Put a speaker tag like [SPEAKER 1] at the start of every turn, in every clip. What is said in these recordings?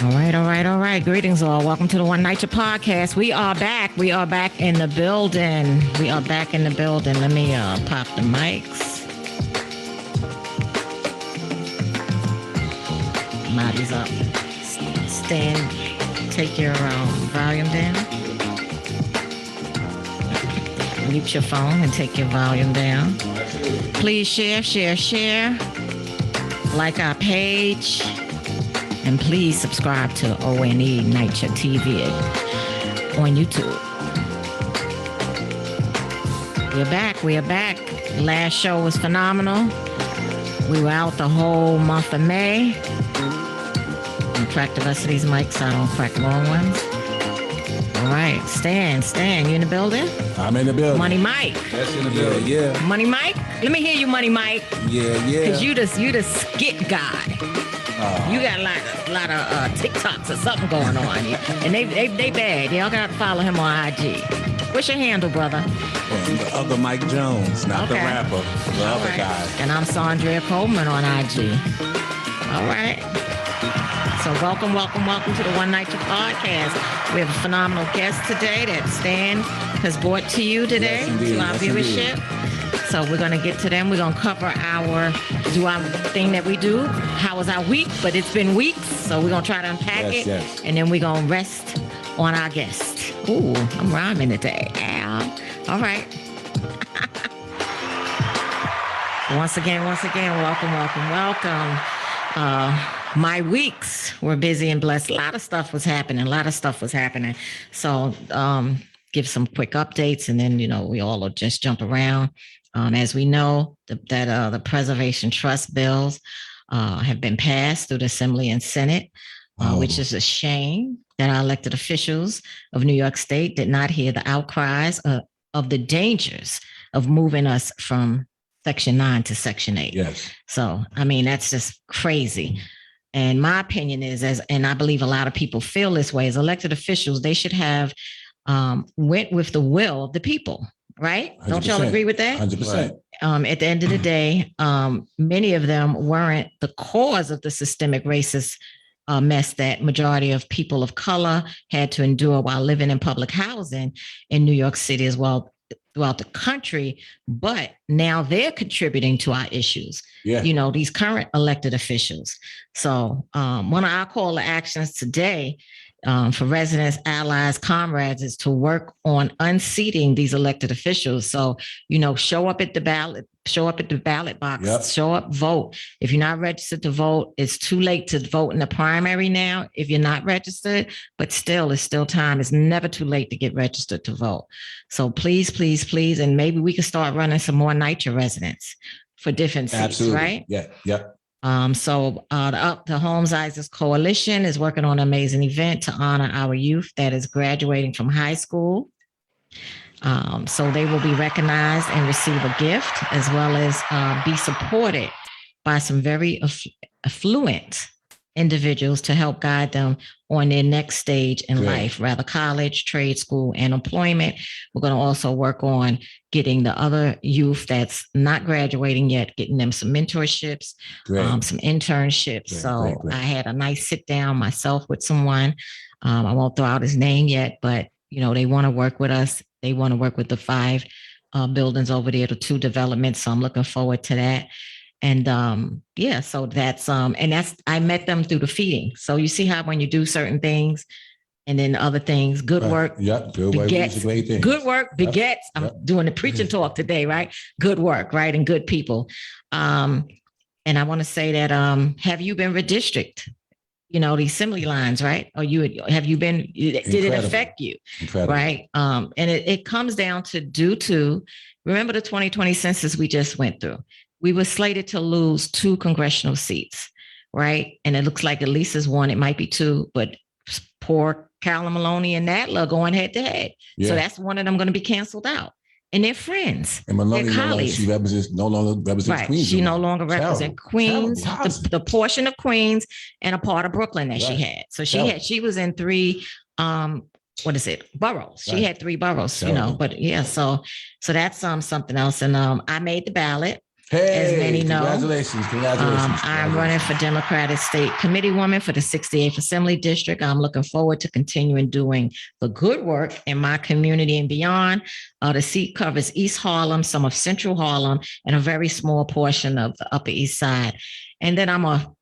[SPEAKER 1] All right. Greetings, all. Welcome to the One Night Podcast. We are back. We are back in the building. Let me pop the mics. Marty's up. Stand. Take your volume down. Mute your phone and take your volume down. Please share. Like our page. And please subscribe to ONE Nature TV on YouTube. We are back. Last show was phenomenal. We were out the whole month of May. And crack the rest of these mics so I don't crack long ones. All right, Stan, you in the building?
[SPEAKER 2] I'm in the building.
[SPEAKER 1] Money Mike.
[SPEAKER 2] That's in the building. Yeah.
[SPEAKER 1] Money Mike? Let me hear you, Money Mike.
[SPEAKER 2] Yeah.
[SPEAKER 1] Because you the skit guy. You got a lot of TikToks or something going on here. And they bad. Y'all got to follow him on IG. What's your handle, brother?
[SPEAKER 2] The other Mike Jones, not the rapper. The other guy.
[SPEAKER 1] And I'm Saundrea Coleman on IG. All right. So welcome to the One Night Podcast. We have a phenomenal guest today that Stan has brought to you today, to our viewership. So we're going to get to them. We're going to cover our thing that we do. How was our week? But it's been weeks, so we're going to try to unpack it. Yes. And then we're going to rest on our guest. Ooh, I'm rhyming today. Ow. All right. Once again, welcome. My weeks were busy and blessed. A lot of stuff was happening. So give some quick updates, and then, we all will just jump around. As we know, the Preservation Trust bills have been passed through the Assembly and Senate, which is a shame that our elected officials of New York State did not hear the outcries of the dangers of moving us from Section 9 to Section 8.
[SPEAKER 2] Yes.
[SPEAKER 1] So, that's just crazy. And my opinion is, and I believe a lot of people feel this way, as elected officials, they should have went with the will of the people, right? 100%. Don't y'all agree with that?
[SPEAKER 2] 100%.
[SPEAKER 1] At the end of the day, many of them weren't the cause of the systemic racist mess that majority of people of color had to endure while living in public housing in New York City as well throughout the country, but now they're contributing to our issues. Yeah. These current elected officials. So one of our call to actions today for residents, allies, comrades is to work on unseating these elected officials. So, show up at the ballot box, show up, vote. If you're not registered to vote, it's too late to vote in the primary now if you're not registered, but still, it's still time. It's never too late to get registered to vote. So please, and maybe we can start running some more NYCHA residents for different seats,
[SPEAKER 2] absolutely.
[SPEAKER 1] Right?
[SPEAKER 2] Yeah.
[SPEAKER 1] So the Homes ISIS Coalition is working on an amazing event to honor our youth that is graduating from high school. So they will be recognized and receive a gift, as well as be supported by some very affluent individuals to help guide them on their next stage in life, rather college, trade school, and employment. We're going to also work on getting the other youth that's not graduating yet, getting them some mentorships, some internships. Great. I had a nice sit down myself with someone. I won't throw out his name yet, but they want to work with us. They want to work with the 5 buildings over there, the 2 developments. So I'm looking forward to that. And so that's I met them through the feeding. So you see how when you do certain things and then other things, good work begets. Good work begets. I'm doing the preaching talk today, right? Good work, right? And good people. And I want to say that have you been redistricted? The assembly lines, right? Or have you been, did it affect you? Incredible. Right? And it comes down to remember the 2020 census we just went through. We were slated to lose 2 congressional seats, right? And it looks like at least is 1, it might be 2, but poor Carolyn Maloney and Nadler going head to head. Yeah. So that's one of them going to be canceled out. And they're friends. And Maloney, colleagues.
[SPEAKER 2] She no longer represents Queens.
[SPEAKER 1] She no longer represents Queens, the portion of Queens and a part of Brooklyn that she had. So she was in 3 boroughs. She had 3 boroughs, but so that's something else. And I made the ballot. as many know.
[SPEAKER 3] Congratulations.
[SPEAKER 1] I'm running for Democratic State Committee Woman for the 68th Assembly District. I'm looking forward to continuing doing the good work in my community and beyond. The seat covers East Harlem, some of Central Harlem, and a very small portion of the Upper East Side. And then I'm going to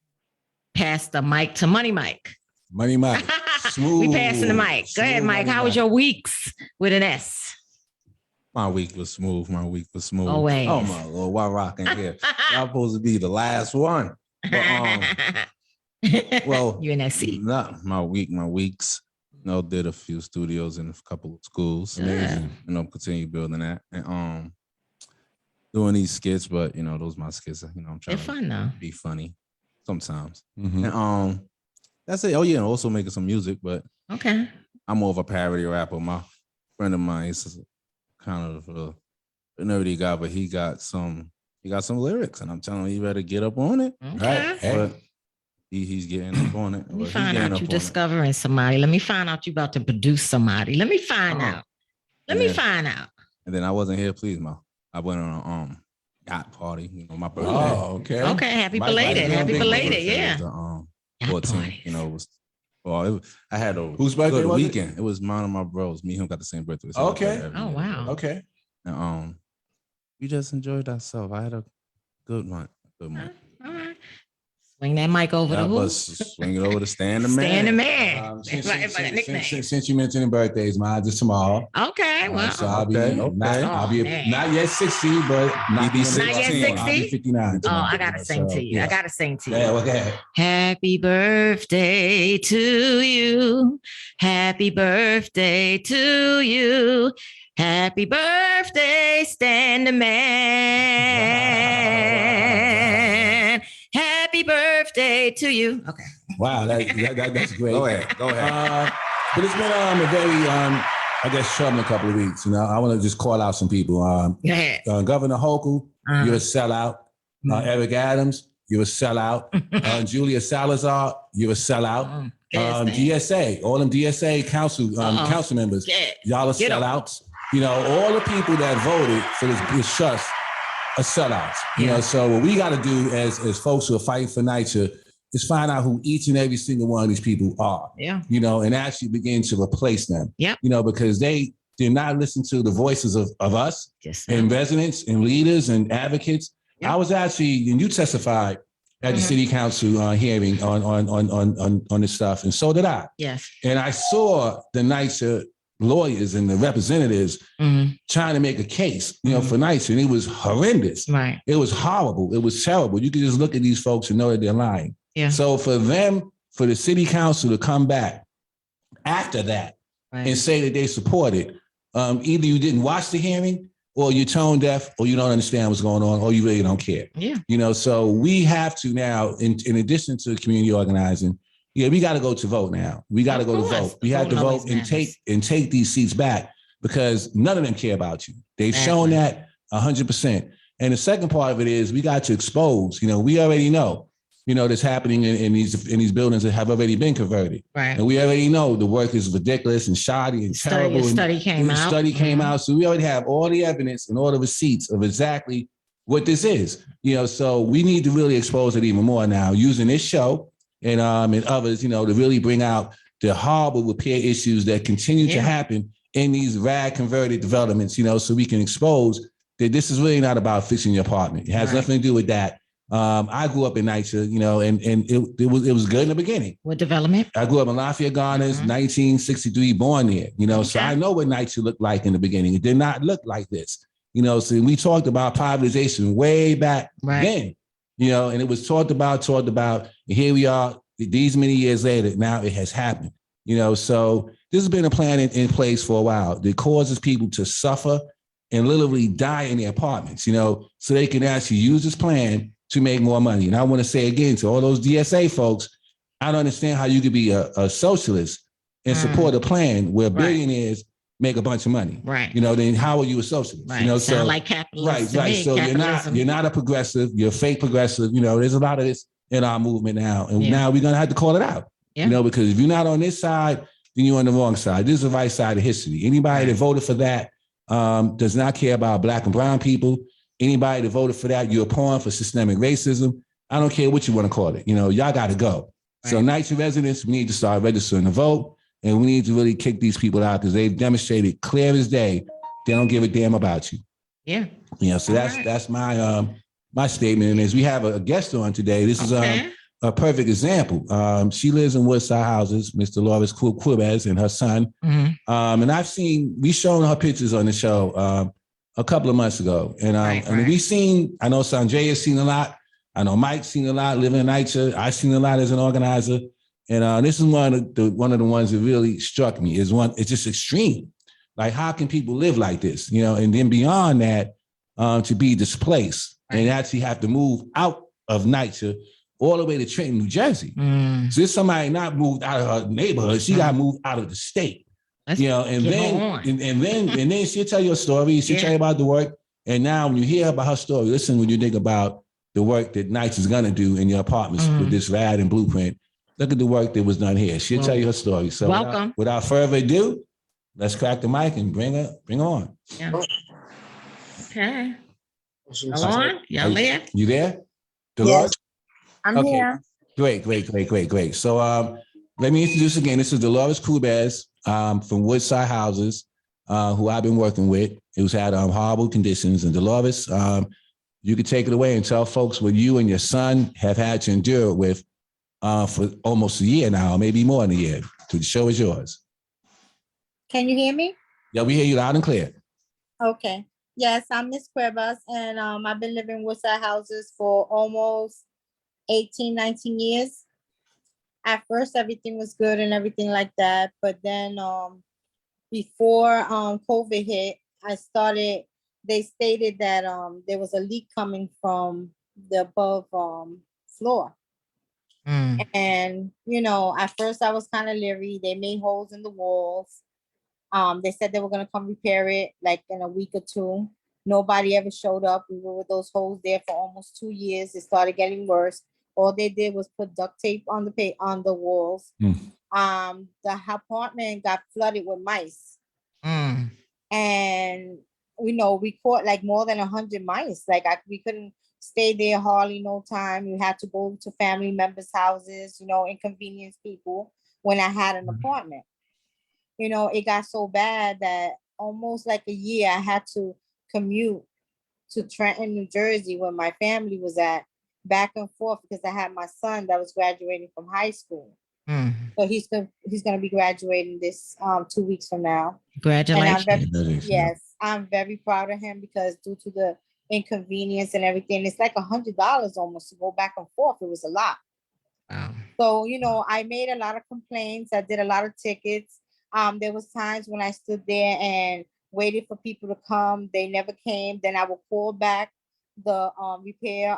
[SPEAKER 1] pass the mic to Money Mike.
[SPEAKER 3] Money Mike. Smooth.
[SPEAKER 1] We passing the mic. Go ahead, Mike. How was your weeks with an S?
[SPEAKER 2] My week was smooth.
[SPEAKER 1] Always.
[SPEAKER 2] Oh my Lord, why rocking here? I'm supposed to be the last one. But, well,
[SPEAKER 1] you in that seat.
[SPEAKER 2] Not my weeks. Did a few studios in a couple of schools.
[SPEAKER 1] Yeah.
[SPEAKER 2] Continue building that. And doing these skits, but those my skits, I'm trying
[SPEAKER 1] to
[SPEAKER 2] be funny sometimes.
[SPEAKER 3] Mm-hmm.
[SPEAKER 2] And that's it. Oh yeah, and also making some music, but
[SPEAKER 1] okay.
[SPEAKER 2] I'm more of a parody rapper. My friend of mine is kind of a nerdy guy, but he got some lyrics, and I'm telling him he better get up on it.
[SPEAKER 1] Okay.
[SPEAKER 3] Right.
[SPEAKER 2] But he's getting up on it.
[SPEAKER 1] Let me find out you discovering somebody. Let me find out you about to produce somebody. Let me find out. Let me find out.
[SPEAKER 2] And then I wasn't here, please, Ma. I went on a yacht party, my birthday.
[SPEAKER 3] Oh, okay.
[SPEAKER 1] Okay, happy belated. Happy belated, yeah.
[SPEAKER 2] It was, 14, I had a
[SPEAKER 3] whose birthday
[SPEAKER 2] good
[SPEAKER 3] was
[SPEAKER 2] weekend.
[SPEAKER 3] It?
[SPEAKER 2] It was one of my bros. Me and him got the same birthday.
[SPEAKER 3] Okay.
[SPEAKER 1] Oh, wow.
[SPEAKER 3] Okay.
[SPEAKER 2] And we just enjoyed ourselves. I had a good month.
[SPEAKER 1] All right. Swing that mic over to who?
[SPEAKER 2] Swing it over to Stan the Man.
[SPEAKER 1] Stan the Man.
[SPEAKER 3] Since you mentioned birthdays, mine is tomorrow.
[SPEAKER 1] Okay, well.
[SPEAKER 3] So I'll be not yet 60, but
[SPEAKER 2] not
[SPEAKER 3] yet
[SPEAKER 1] 60.
[SPEAKER 3] I'll be 59.
[SPEAKER 1] Oh, I gotta sing to you.
[SPEAKER 3] Yeah.
[SPEAKER 1] I gotta sing to you.
[SPEAKER 3] Yeah, okay.
[SPEAKER 1] Happy birthday to you. Happy birthday to you. Happy birthday, Stan the Man. Happy birthday to you. Okay.
[SPEAKER 3] Wow, that's great.
[SPEAKER 2] Go ahead.
[SPEAKER 3] But it's been a very, troubling couple of weeks. I want to just call out some people.
[SPEAKER 1] Go ahead.
[SPEAKER 3] Governor Hochul, you're a sellout. Eric Adams, you're a sellout. Julia Salazar, you're a sellout. DSA, all them DSA council members, y'all are sellouts. All the people that voted for this trust are sellouts. So what we got to do as folks who are fighting for NYCHA is find out who each and every single one of these people are.
[SPEAKER 1] Yeah.
[SPEAKER 3] And actually begin to replace them.
[SPEAKER 1] Yeah.
[SPEAKER 3] Because they did not listen to the voices of us and residents and leaders and advocates. Yep. I was actually, and you testified at the city council hearing on this stuff, and so did I.
[SPEAKER 1] Yes.
[SPEAKER 3] And I saw the NYCHA lawyers and the representatives trying to make a case, for NYCHA, and it was horrendous.
[SPEAKER 1] Right.
[SPEAKER 3] It was horrible. It was terrible. You could just look at these folks and know that they're lying.
[SPEAKER 1] Yeah.
[SPEAKER 3] So for the city council to come back after that and say that they support it, either you didn't watch the hearing, or you're tone deaf, or you don't understand what's going on, or you really don't care.
[SPEAKER 1] Yeah.
[SPEAKER 3] So we have to now, in addition to community organizing, we got to go to vote now. We got to go to vote. We have to vote and take these seats back, because none of them care about you. They've shown that 100%. And the second part of it is we got to expose. We already know, that's happening in these buildings that have already been converted.
[SPEAKER 1] Right.
[SPEAKER 3] And we already know the work is ridiculous and shoddy and terrible.
[SPEAKER 1] The study came out.
[SPEAKER 3] So we already have all the evidence and all the receipts of exactly what this is. So we need to really expose it even more now, using this show and others, to really bring out the horrible repair issues that continue to happen in these rad converted developments, so we can expose that this is really not about fixing your apartment. It has nothing to do with that. I grew up in NYCHA, and it was good in the beginning.
[SPEAKER 1] What development?
[SPEAKER 3] I grew up in Lafayette Gardens, 1963, born there, so I know what NYCHA looked like in the beginning. It did not look like this, so we talked about privatization way back then, and it was talked about, and here we are these many years later. Now it has happened, so this has been a plan in place for a while that causes people to suffer and literally die in their apartments, so they can actually use this plan to make more money. And I want to say again to all those DSA folks, I don't understand how you could be a socialist and support a plan where billionaires make a bunch of money.
[SPEAKER 1] Right.
[SPEAKER 3] Then how are you a socialist?
[SPEAKER 1] Right. Sound like capitalism.
[SPEAKER 3] Right. So you're not a progressive, you're a fake progressive. There's a lot of this in our movement now. And now we're gonna have to call it out. Yeah. Because if you're not on this side, then you're on the wrong side. This is the right side of history. Anybody that voted for that does not care about Black and brown people Anybody that voted for that, you're a pawn for systemic racism. I don't care what you want to call it. Y'all got to go. Right. So NYCHA residents, we need to start registering to vote, and we need to really kick these people out because they've demonstrated clear as day they don't give a damn about you.
[SPEAKER 1] Yeah.
[SPEAKER 3] So that's my my statement. And as we have a guest on today, this is a perfect example. She lives in Woodside Houses, Miss Dolores Cuebas and her son. Mm-hmm. And we shown her pictures on the show a couple of months ago. And we've seen, I know Saundrea has seen a lot. I know Mike's seen a lot living in NYCHA. I've seen a lot as an organizer. And this is one of the ones that really struck me it's just extreme. Like, how can people live like this? And then beyond that, to be displaced and actually have to move out of NYCHA all the way to Trenton, New Jersey. So this somebody not moved out of her neighborhood. She got moved out of the state. And then she'll tell you a story. She'll tell you about the work. And now when you hear about her story, listen, when you think about the work that NYCHA is going to do in your apartments with this rad and blueprint, look at the work that was done here. She'll tell you her story. So welcome. Without further ado, let's crack the mic and bring her on.
[SPEAKER 1] Yeah. Okay. Go on. Y'all there?
[SPEAKER 3] You there? Dolores?
[SPEAKER 4] Yes, I'm here.
[SPEAKER 3] Great. So let me introduce again. This is Dolores Cuebas from Woodside Houses, who I've been working with, who's had horrible conditions. And Dolores, you can take it away and tell folks what you and your son have had to endure with for almost a year now, maybe more than a year. The show is yours.
[SPEAKER 4] Can you hear me?
[SPEAKER 3] Yeah, we hear you loud and clear.
[SPEAKER 4] Okay. Yes, I'm Miss Cuebas, and I've been living in Woodside Houses for almost 18, 19 years. At first, everything was good and everything like that. But then before COVID hit, they stated that there was a leak coming from the above floor. And, at first I was kind of leery. They made holes in the walls. They said they were going to come repair it like in a week or two. Nobody ever showed up. We were with those holes there for almost 2 years. It started getting worse. All they did was put duct tape on the walls. The apartment got flooded with mice. And we caught like more than 100 mice. Like we couldn't stay there hardly no time. We had to go to family members' houses, inconvenience people when I had an apartment. It got so bad that almost like a year I had to commute to Trenton, New Jersey, where my family was at, back and forth because I had my son that was graduating from high school. So he's going to be graduating this 2 weeks from now.
[SPEAKER 1] Congratulations.
[SPEAKER 4] I'm very proud of him because due to the inconvenience and everything, it's like $100 almost to go back and forth. It was a lot. Wow. So, I made a lot of complaints. I did a lot of tickets. There was times when I stood there and waited for people to come. They never came. Then I would call back the repair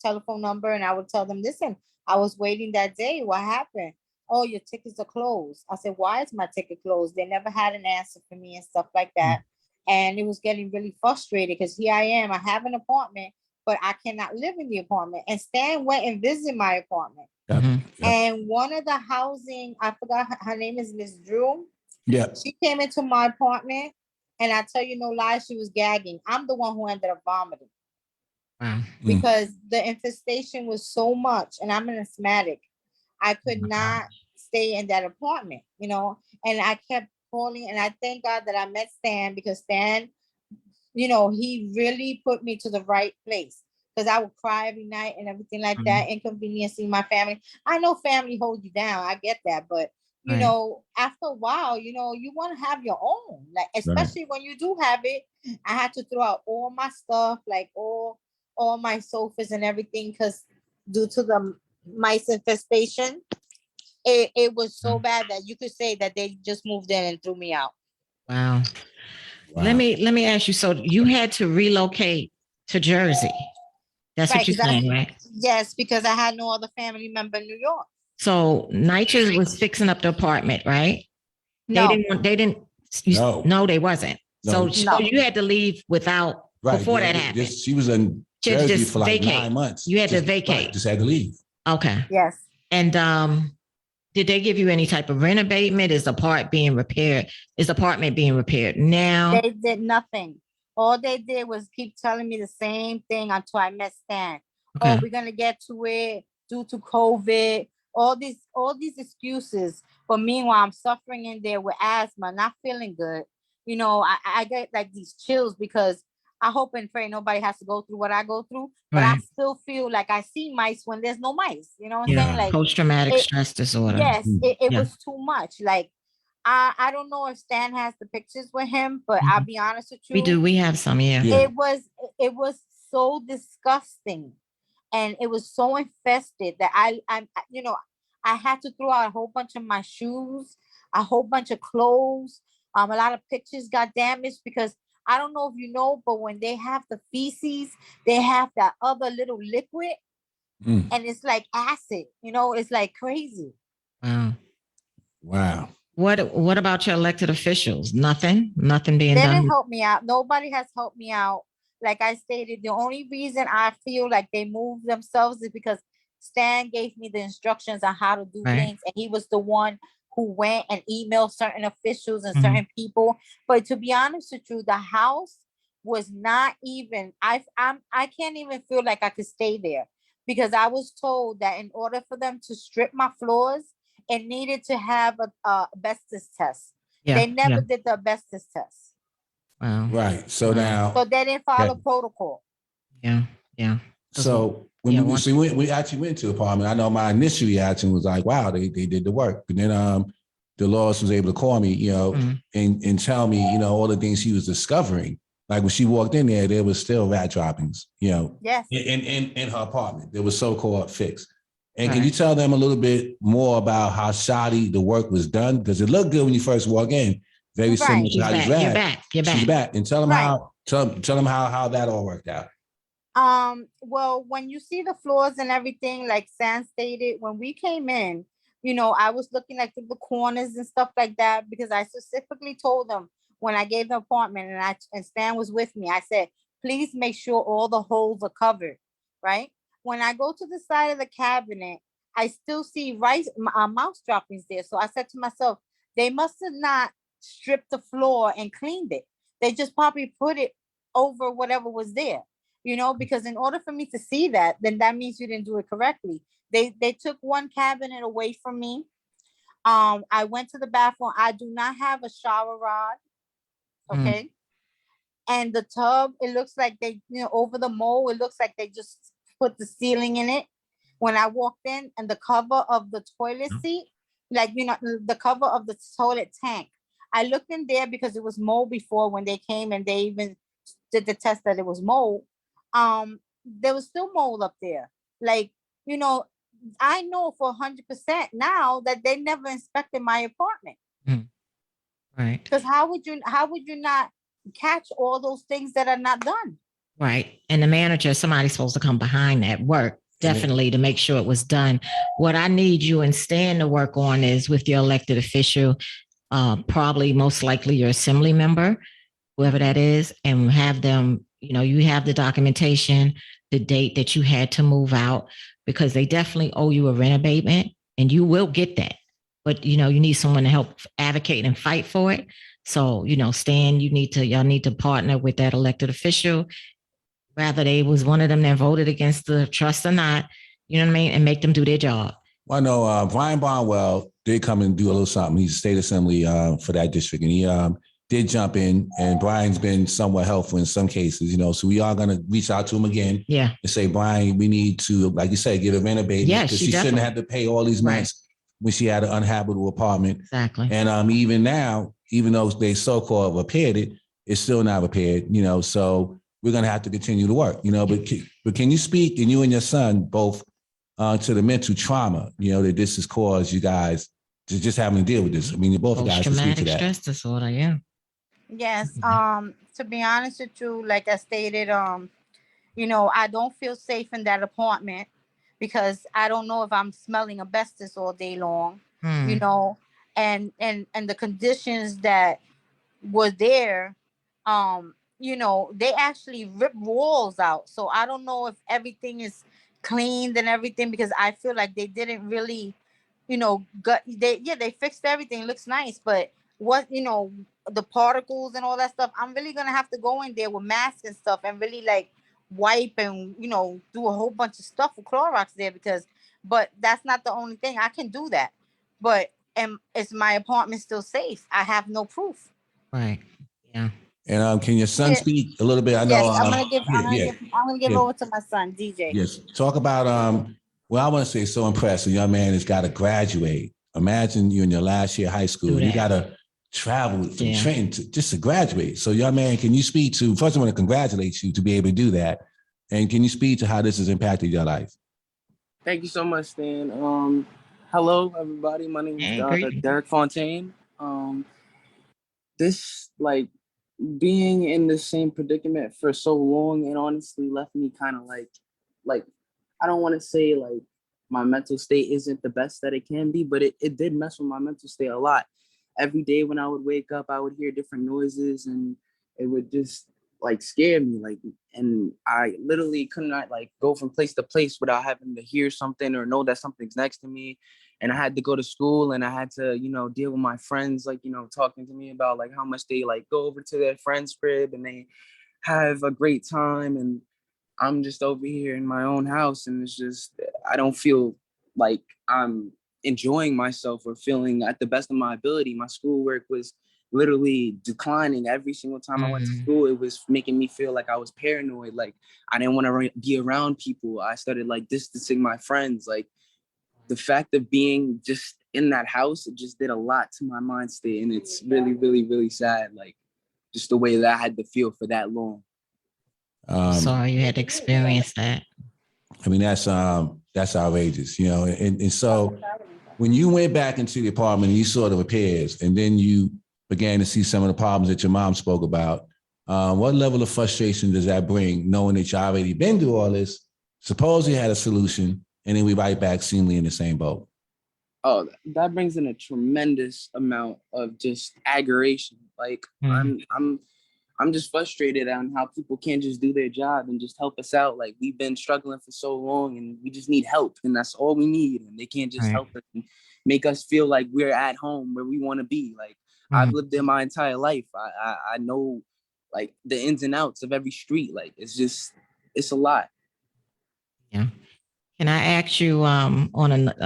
[SPEAKER 4] telephone number and I would tell them, listen, I was waiting that day. What happened? Oh, your tickets are closed. I said, why is my ticket closed? They never had an answer for me and stuff like that. And it was getting really frustrated because here I am. I have an apartment, but I cannot live in the apartment. And Stan went and visited my apartment. And one of the housing, I forgot her name is Miss Drew. Yeah. She came into my apartment and I tell you no lie, she was gagging. I'm the one who ended up vomiting. Because the infestation was so much and I'm an asthmatic. I could not stay in that apartment, and I kept calling and I thank God that I met Stan because Stan, he really put me to the right place because I would cry every night and everything like that, inconveniencing my family. I know family hold you down. I get that. But, after a while, you want to have your own, like, especially when you do have it. I had to throw out all my stuff, like all my sofas and everything because due to the mice infestation, it was so bad that you could say that they just moved in and threw me out.
[SPEAKER 1] Wow. Let me ask you. So you had to relocate to Jersey. That's what you're saying, right? Yes,
[SPEAKER 4] because I had no other family member in New York.
[SPEAKER 1] So NYCHA was fixing up the apartment, right?
[SPEAKER 4] No,
[SPEAKER 1] they didn't. No, they wasn't.
[SPEAKER 3] No.
[SPEAKER 1] So you had to leave without before that happened.
[SPEAKER 3] She was in Jersey for like 9 months.
[SPEAKER 1] You had to vacate.
[SPEAKER 3] Just had to leave.
[SPEAKER 1] Okay.
[SPEAKER 4] Yes.
[SPEAKER 1] And did they give you any type of rent abatement? Is the apartment being repaired now?
[SPEAKER 4] They did nothing. All they did was keep telling me the same thing until I met Stan.
[SPEAKER 1] Okay.
[SPEAKER 4] Oh, we're gonna get to it due to COVID. All these excuses. But meanwhile, I'm suffering in there with asthma, not feeling good. You know, I get like these chills because I hope and pray nobody has to go through what I go through. But I
[SPEAKER 1] Right.
[SPEAKER 4] still feel like I see mice when there's no mice. You know what I'm
[SPEAKER 1] Yeah.
[SPEAKER 4] saying? Like
[SPEAKER 1] Post-traumatic stress disorder.
[SPEAKER 4] yes, it
[SPEAKER 1] Yeah.
[SPEAKER 4] was too much. Like I don't know if Stan has the pictures with him, but I'll be honest with you.
[SPEAKER 1] We do. We have some, yeah.
[SPEAKER 3] Yeah.
[SPEAKER 4] It was so disgusting, and it was so infested that I you know, I had to throw out a whole bunch of my shoes, a whole bunch of clothes. A lot of pictures got damaged because I don't know if you know, but when they have the feces, they have that other little liquid, and it's like acid. You know, it's like crazy.
[SPEAKER 1] Wow.
[SPEAKER 3] Wow.
[SPEAKER 1] What about your elected officials? Nothing being
[SPEAKER 4] They
[SPEAKER 1] done.
[SPEAKER 4] didn't help me out. Nobody has helped me out. Like I stated, the only reason I feel like they moved themselves is because Stan gave me the instructions on how to do things, and he was the one who went and emailed certain officials and certain people. But to be honest with you, the house was not even. I can't even feel like I could stay there because I was told that in order for them to strip my floors, it needed to have a asbestos test.
[SPEAKER 1] Yeah.
[SPEAKER 4] They never did the asbestos test.
[SPEAKER 1] Wow.
[SPEAKER 3] Right. So
[SPEAKER 1] Wow.
[SPEAKER 3] now,
[SPEAKER 4] So they didn't follow protocol.
[SPEAKER 1] Yeah. Yeah.
[SPEAKER 3] so when we actually went to the apartment, I know my initial reaction was like, wow, they did the work. But then Dolores was able to call me, you know, and tell me, you know, all the things she was discovering. Like when she walked in there was still rat droppings, you know,
[SPEAKER 4] yes,
[SPEAKER 3] in her apartment. There was so-called fixed. And can you tell them a little bit more about how shoddy the work was done? Does it look good when you first walk in? Very similar to how you
[SPEAKER 1] You're back.
[SPEAKER 3] She's back. And tell them how that all worked out.
[SPEAKER 4] Well, when you see the floors and everything, like Sam stated, when we came in, you know, I was looking like the corners and stuff like that because I specifically told them when I gave the apartment and Stan was with me, I said, please make sure all the holes are covered, right? When I go to the side of the cabinet, I still see mouse droppings there. So I said to myself, they must have not stripped the floor and cleaned it. They just probably put it over whatever was there, you know, because in order for me to see that, then that means you didn't do it correctly. They took one cabinet away from me. I went to the bathroom. I do not have a shower rod. Okay. And the tub, it looks like they, you know, over the mold, it looks like they just put the ceiling in it. When I walked in, and the cover of the toilet seat, like, you know, the cover of the toilet tank, I looked in there because it was mold before when they came and they even did the test that it was mold. There was still mold up there. Like, you know, I know for 100% now that they never inspected my apartment.
[SPEAKER 1] Right.
[SPEAKER 4] Because how would you not catch all those things that are not done?
[SPEAKER 1] Right. And the manager, somebody's supposed to come behind that work, definitely, to make sure it was done. What I need you and Stan to work on is with your elected official, probably most likely your assembly member, whoever that is, and have them, you know, you have the documentation, the date that you had to move out, because they definitely owe you a rent abatement and you will get that. But, you know, you need someone to help advocate and fight for it. So, you know, Stan, y'all need to partner with that elected official, whether they was one of them that voted against the trust or not, you know what I mean? And make them do their job.
[SPEAKER 3] Well, I know Brian Barnwell did come and do a little something. He's state assembly for that district. And he did jump in, and Brian's been somewhat helpful in some cases, you know, so we are going to reach out to him again and say, Brian, we need to, like you said, get a rent abatement.
[SPEAKER 1] Yes,
[SPEAKER 3] because she shouldn't have to pay all these months when she had an uninhabitable apartment.
[SPEAKER 1] Exactly.
[SPEAKER 3] And even now, even though they so-called repaired it, it's still not repaired, you know, so we're going to have to continue to work, you know, but can you speak, and you and your son both, to the mental trauma, you know, that this has caused you guys to just having to deal with this? I mean, you both guys can speak to that.
[SPEAKER 1] Post-traumatic stress disorder, yeah.
[SPEAKER 4] Yes. To be honest with you, like I stated, you know, I don't feel safe in that apartment because I don't know if I'm smelling asbestos all day long, you know, and the conditions that were there, you know, they actually ripped walls out. So I don't know if everything is cleaned and everything, because I feel like they didn't really, you know, they fixed everything. It looks nice, but what, the particles and all that stuff, I'm really gonna have to go in there with masks and stuff and really like wipe and do a whole bunch of stuff with Clorox there but that's not the only thing. I can do that, but is my apartment still safe? I have no proof.
[SPEAKER 1] Right. Yeah.
[SPEAKER 3] And can your son speak a little bit? I know.
[SPEAKER 4] Yes, I'm gonna give over to my son, DJ.
[SPEAKER 3] Yes. Talk about well, I want to say so impressed. A young man has got to graduate. Imagine you in your last year of high school. You got to travel from Trenton just to graduate. So, young man, can you speak to? First, I want to congratulate you to be able to do that. And can you speak to how this has impacted your life?
[SPEAKER 5] Thank you so much, Stan. Hello, everybody. My name is Derek Fontaine. This being in the same predicament for so long, and honestly left me kind of like I don't want to say like my mental state isn't the best that it can be, but it did mess with my mental state a lot. Every day when I would wake up, I would hear different noises, and it would just scare me. And I literally could not go from place to place without having to hear something or know that something's next to me. And I had to go to school, and I had to, deal with my friends, talking to me about how much they go over to their friend's crib and they have a great time. And I'm just over here in my own house, and it's just, I don't feel like I'm enjoying myself or feeling at the best of my ability. My schoolwork was literally declining every single time I went to school. It was making me feel like I was paranoid. I didn't want to be around people. I started distancing my friends. The fact of being just in that house, it just did a lot to my mind state. And it's really, really, really sad. Just the way that I had to feel for that long.
[SPEAKER 1] Sorry you had to experience that.
[SPEAKER 3] I mean, that's outrageous, and so when you went back into the apartment and you saw the repairs, and then you began to see some of the problems that your mom spoke about, what level of frustration does that bring, knowing that you already been through all this, suppose you had a solution, and then we right back seemingly in the same boat?
[SPEAKER 5] Oh, that brings in a tremendous amount of just aggravation. I'm just frustrated on how people can't just do their job and just help us out. We've been struggling for so long, and we just need help, and that's all we need. And they can't just help us and make us feel like we're at home where we want to be. I've lived there my entire life. I know the ins and outs of every street. It's a lot.
[SPEAKER 1] Yeah. Can I ask you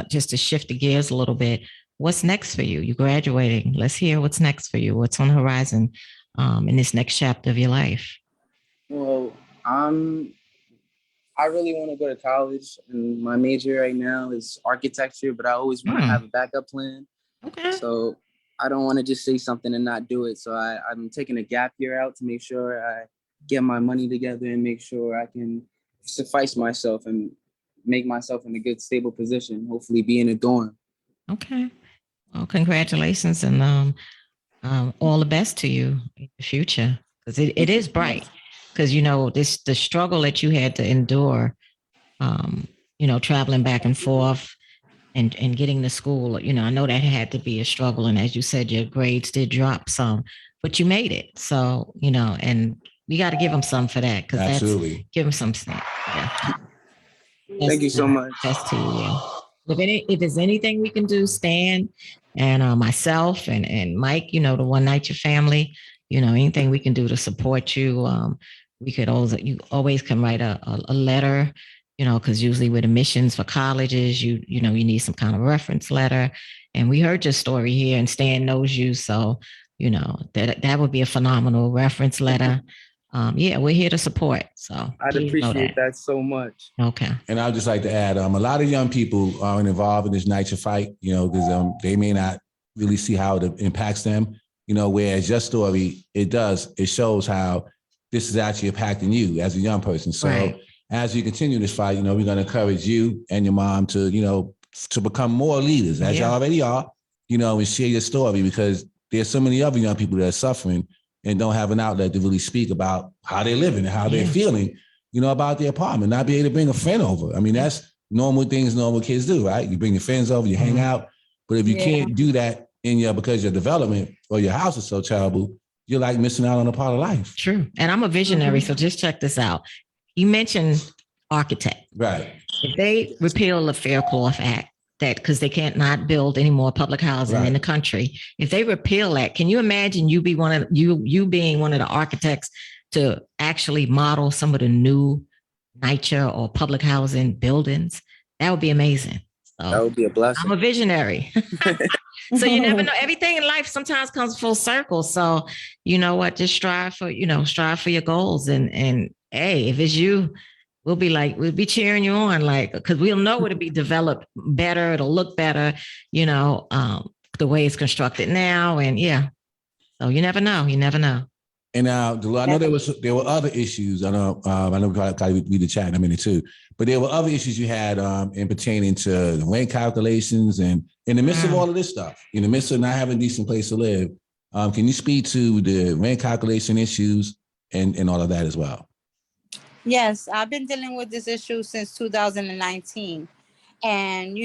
[SPEAKER 1] just to shift the gears a little bit, what's next for you? You're graduating. Let's hear what's next for you. What's on the horizon in this next chapter of your life?
[SPEAKER 5] Well, I really want to go to college, and my major right now is architecture, but I always want to have a backup plan.
[SPEAKER 1] Okay.
[SPEAKER 5] So I don't want to just say something and not do it. So I'm taking a gap year out to make sure I get my money together and make sure I can suffice myself and make myself in a good, stable position, hopefully be in a dorm.
[SPEAKER 1] Okay. Well, congratulations, and all the best to you in the future, because it is bright. Because the struggle that you had to endure, traveling back and forth and getting to school. I know that had to be a struggle, and as you said, your grades did drop some, but you made it. So and we got to give them some for that, because
[SPEAKER 3] absolutely
[SPEAKER 1] give them some snap. Yeah.
[SPEAKER 5] Thank you so much.
[SPEAKER 1] That's to you. Yeah. If there's anything we can do, Stan and myself and Mike, the One Night Your Family, anything we can do to support you. We could always can write a letter, because usually with admissions for colleges, you need some kind of reference letter. And we heard your story here, and Stan knows you, so that would be a phenomenal reference letter. We're here to support. So
[SPEAKER 5] I'd appreciate that so much.
[SPEAKER 1] Okay.
[SPEAKER 3] And I'd just like to add, a lot of young people are involved in this NYCHA fight, because they may not really see how it impacts them, whereas your story, it shows how this is actually impacting you as a young person. So as you continue this fight, we're going to encourage you and your mom to, to become more leaders, as you already are, and share your story, because there's so many other young people that are suffering and don't have an outlet to really speak about how they're living and how they're feeling, about their apartment, not be able to bring a friend over. I mean, that's normal things normal kids do, right? You bring your friends over, you hang out. But if you can't do that because your development or your house is so terrible, you're missing out on a part of life.
[SPEAKER 1] True. And I'm a visionary, so just check this out. You mentioned architect.
[SPEAKER 3] Right.
[SPEAKER 1] If they repeal the Fair Cloth Act, that because they can't not build any more public housing in the country. If they repeal that, can you imagine you being one of the architects to actually model some of the new NYCHA or public housing buildings? That would be amazing. So
[SPEAKER 5] That would be a blessing.
[SPEAKER 1] I'm a visionary. So you never know. Everything in life sometimes comes full circle. So you know what? Just strive for your goals. And hey, if it's you, we'll be cheering you on, like, because we'll know it'll be developed better. It'll look better, the way it's constructed now. And yeah. So you never know. You never know.
[SPEAKER 3] And now, I know there were other issues. I know we got to read the chat in a minute too, but there were other issues you had in pertaining to the rent calculations, and in the midst of all of this stuff, in the midst of not having a decent place to live, can you speak to the rent calculation issues and all of that as well?
[SPEAKER 4] Yes, I've been dealing with this issue since 2019. And,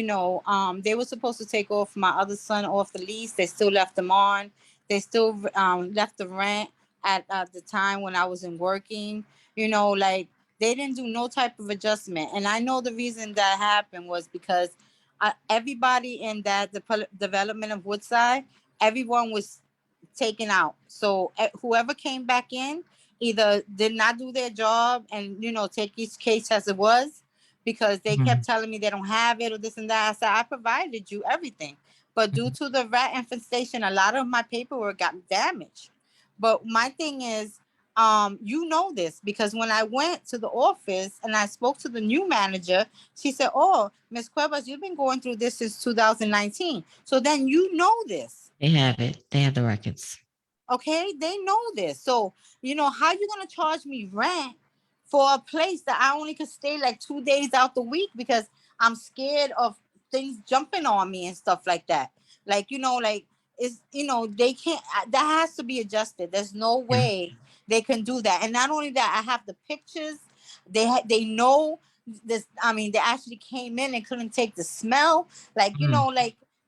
[SPEAKER 4] they were supposed to take off my other son off the lease. They still left him on. They still left the rent at the time when I wasn't working. They didn't do no type of adjustment. And I know the reason that happened was because everybody in that development of Woodside, everyone was taken out. So whoever came back in either did not do their job and, take each case as it was, because they kept telling me they don't have it or this and that. I said, I provided you everything. But due to the rat infestation, a lot of my paperwork got damaged. But my thing is, this, because when I went to the office and I spoke to the new manager, she said, oh, Ms. Cuebas, you've been going through this since 2019. So then this.
[SPEAKER 1] They have it. They have the records.
[SPEAKER 4] Okay, they know this. So, how you going to charge me rent for a place that I only could stay like 2 days out the week because I'm scared of things jumping on me and stuff like that. They can't, that has to be adjusted. There's no way they can do that. And not only that, I have the pictures. They know this. I mean, they actually came in and couldn't take the smell.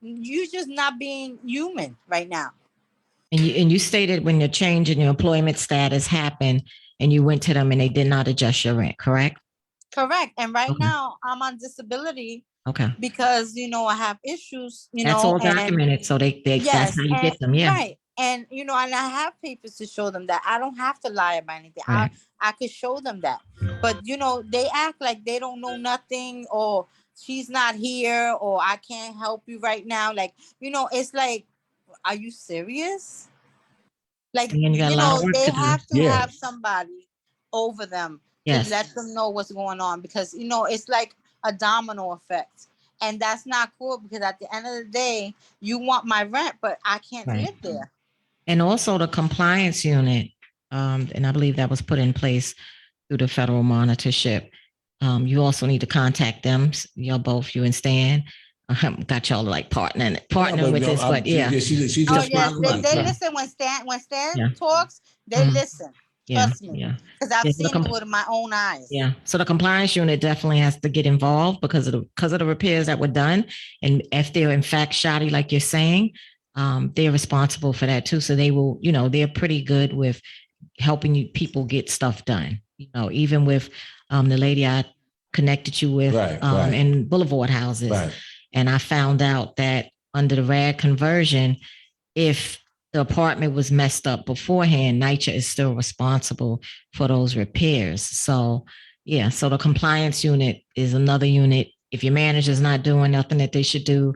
[SPEAKER 4] You're just not being human right now.
[SPEAKER 1] And you stated when your change in your employment status happened and you went to them and they did not adjust your rent, correct?
[SPEAKER 4] Correct. And right now I'm on disability.
[SPEAKER 1] Okay.
[SPEAKER 4] Because, I have issues,
[SPEAKER 1] that's all documented. So that's how you get them. Yeah.
[SPEAKER 4] Right. And, and I have papers to show them that. I don't have to lie about anything. Right. I could show them that. But, they act like they don't know nothing, or she's not here, or I can't help you right now. It's like, are you serious? They have to have somebody over them to let them know what's going on, because, it's like a domino effect. And that's not cool, because at the end of the day, you want my rent, but I can't live there.
[SPEAKER 1] And also the compliance unit, and I believe that was put in place through the federal monitorship. You also need to contact them. You and Stan. Got y'all like partner with this, but yeah.
[SPEAKER 3] They
[SPEAKER 4] listen when Stan talks. They listen. Trust me. Yeah. Because I've seen it with my own eyes.
[SPEAKER 1] Yeah. So the compliance unit definitely has to get involved because of the repairs that were done, and if they're in fact shoddy, like you're saying, they're responsible for that too. So they will, they're pretty good with helping people get stuff done. Even with the lady I connected you with in Boulevard Houses. Right. And I found out that under the RAD conversion, if the apartment was messed up beforehand, NYCHA is still responsible for those repairs. So, so the compliance unit is another unit. If your manager's not doing nothing that they should do,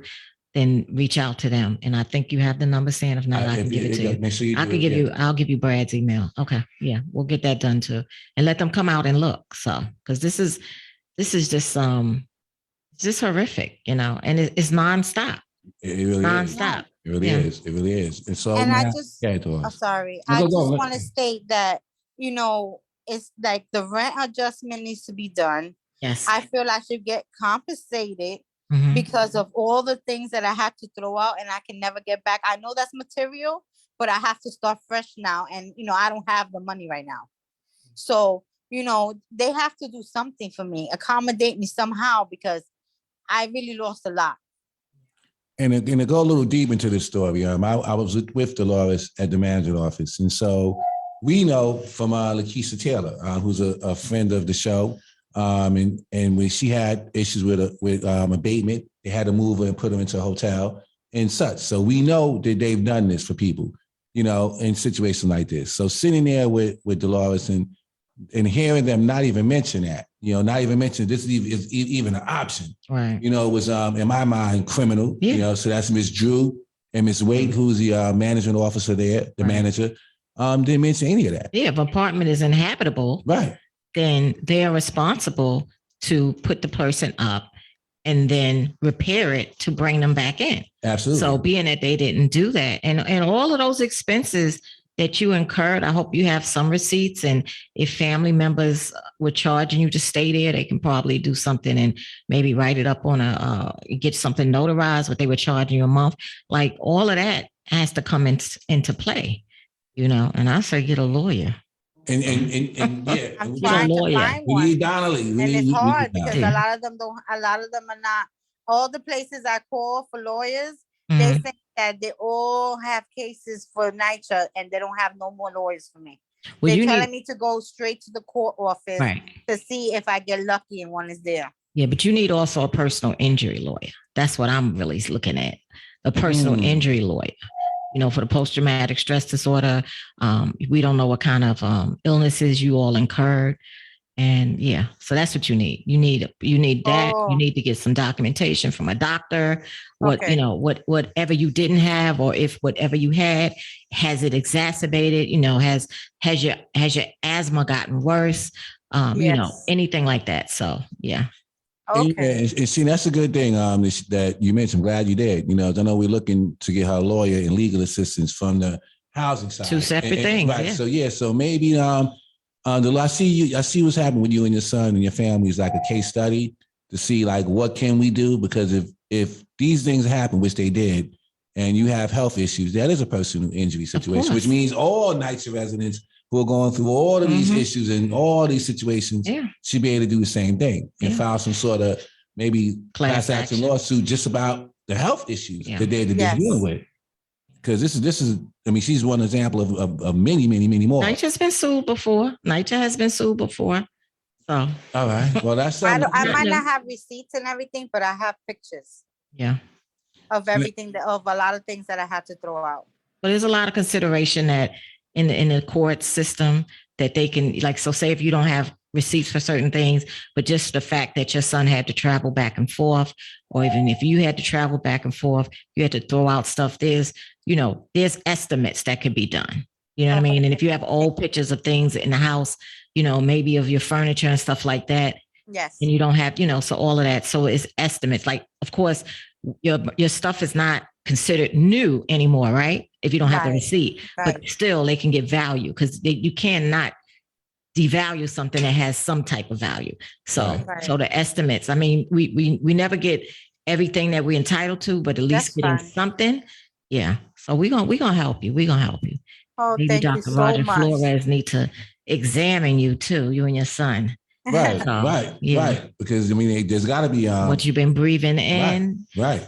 [SPEAKER 1] then reach out to them. And I think you have the number, Sam. If not, I can give it to you. Make sure I'll give you Brad's email. Okay. Yeah, we'll get that done too. And let them come out and look. So, because this is just horrific, and it's nonstop.
[SPEAKER 3] It really
[SPEAKER 1] nonstop.
[SPEAKER 3] It really is. It really is. And so,
[SPEAKER 4] and I'm sorry. I just want to state that, it's like the rent adjustment needs to be done.
[SPEAKER 1] Yes.
[SPEAKER 4] I feel I should get compensated because of all the things that I have to throw out and I can never get back. I know that's material, but I have to start fresh now. And, I don't have the money right now. So, they have to do something for me, accommodate me somehow, because I really lost a lot.
[SPEAKER 3] And to go a little deep into this story, I was with Dolores at the manager's office. And so we know from Lakeisha Taylor, who's a friend of the show, And when she had issues with abatement, they had to move her and put her into a hotel and such. So we know that they've done this for people, you know, in situations like this. So sitting there with Dolores and hearing them not even mention that, you know, not even mention this is even an option,
[SPEAKER 1] right?
[SPEAKER 3] You know, it was in my mind criminal. You know, so that's Miss Drew and Miss Wade, who's the management officer there, the manager. Didn't mention any of that.
[SPEAKER 1] Yeah, if apartment is inhabitable,
[SPEAKER 3] right,
[SPEAKER 1] then they are responsible to put the person up and then repair it to bring them back in.
[SPEAKER 3] Absolutely.
[SPEAKER 1] So being that they didn't do that, and all of those expenses that you incurred, I hope you have some receipts. And if family members were charging you to stay there, they can probably do something and maybe write it up on get something notarized, what they were charging you a month. Like all of that has to come into play, you know. And I say get a lawyer.
[SPEAKER 3] And yeah,
[SPEAKER 4] I'm trying to find
[SPEAKER 3] we
[SPEAKER 4] one.
[SPEAKER 3] need Donnelly.
[SPEAKER 4] And it's hard because a lot of them are not. All the places I call for lawyers, they say that they all have cases for NYCHA and they don't have no more lawyers for me. Well, they're telling me to go straight to the court office to see if I get lucky and one is there.
[SPEAKER 1] Yeah, but you need also a personal injury lawyer. That's what I'm really looking at. A personal injury lawyer. You know, for the post-traumatic stress disorder, we don't know what kind of illnesses you all incurred. And yeah, so that's what you need. You need that. You need to get some documentation from a doctor. You know, whatever you didn't have, or if whatever you had, has it exacerbated? You know, has your asthma gotten worse? You know, anything like that. So yeah.
[SPEAKER 3] Okay. And see, that's a good thing that you mentioned. I'm glad you did. You know, I know we're looking to get her a lawyer and legal assistance from the housing side.
[SPEAKER 1] Two separate things.
[SPEAKER 3] Right. Yeah. So maybe I see what's happening with you and your son and your family is like a case study to see like what can we do, because if these things happen, which they did, and you have health issues, that is a personal injury situation, which means all NYCHA residents who are going through all of these issues and all these situations should be able to do the same thing and file some sort of maybe class action lawsuit just about the health issues that they're dealing with. Because this is, I mean, she's one example of many, many, many more.
[SPEAKER 1] NYCHA has been sued before. NYCHA has been sued before. So.
[SPEAKER 3] All right. Well, that's
[SPEAKER 4] I might not have receipts and everything, but I have pictures.
[SPEAKER 1] Yeah.
[SPEAKER 4] Of everything, of a lot of things that I had to throw out.
[SPEAKER 1] But there's a lot of consideration that in the court system that they can, like, so say if you don't have receipts for certain things, but just the fact that your son had to travel back and forth, or even if you had to travel back and forth, you had to throw out stuff. There's estimates that could be done. You know what I mean? And if you have old pictures of things in the house, you know, maybe of your furniture and stuff like that.
[SPEAKER 4] Yes.
[SPEAKER 1] And you don't have, you know, so all of that. So it's estimates. Like, of course, your stuff is not considered new anymore, right? If you don't have the receipt, but still they can get value, because you cannot devalue something that has some type of value. So, so the estimates, I mean, we never get everything that we're entitled to, but at least getting something. Yeah. So we're gonna help you. We're gonna help you.
[SPEAKER 4] Oh,
[SPEAKER 1] maybe
[SPEAKER 4] thank
[SPEAKER 1] Dr.
[SPEAKER 4] you so
[SPEAKER 1] Roger
[SPEAKER 4] much.
[SPEAKER 1] Flores need to examine you too, you and your son.
[SPEAKER 3] Right,
[SPEAKER 1] So,
[SPEAKER 3] right. Because I mean, there's got to be
[SPEAKER 1] what you've been breathing in.
[SPEAKER 3] Right.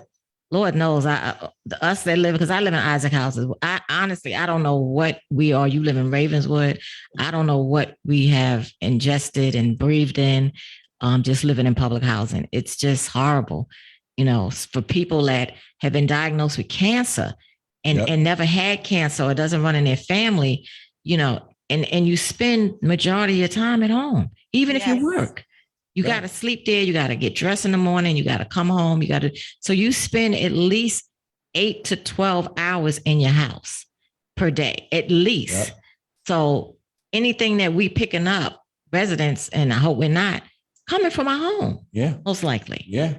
[SPEAKER 1] Lord knows, us that live, because I live in Isaac Houses. I honestly don't know what we are. You live in Ravenswood. I don't know what we have ingested and breathed in. Just living in public housing. It's just horrible, you know, for people that have been diagnosed with cancer and never had cancer, or it doesn't run in their family, you know, and you spend majority of your time at home, even if you work. You got to sleep there. You got to get dressed in the morning. You got to come home. So you spend at least 8 to 12 hours in your house per day, at least. Yep. So anything that we picking up, residents, and I hope we're not, coming from our home.
[SPEAKER 3] Yeah.
[SPEAKER 1] Most likely.
[SPEAKER 3] Yeah.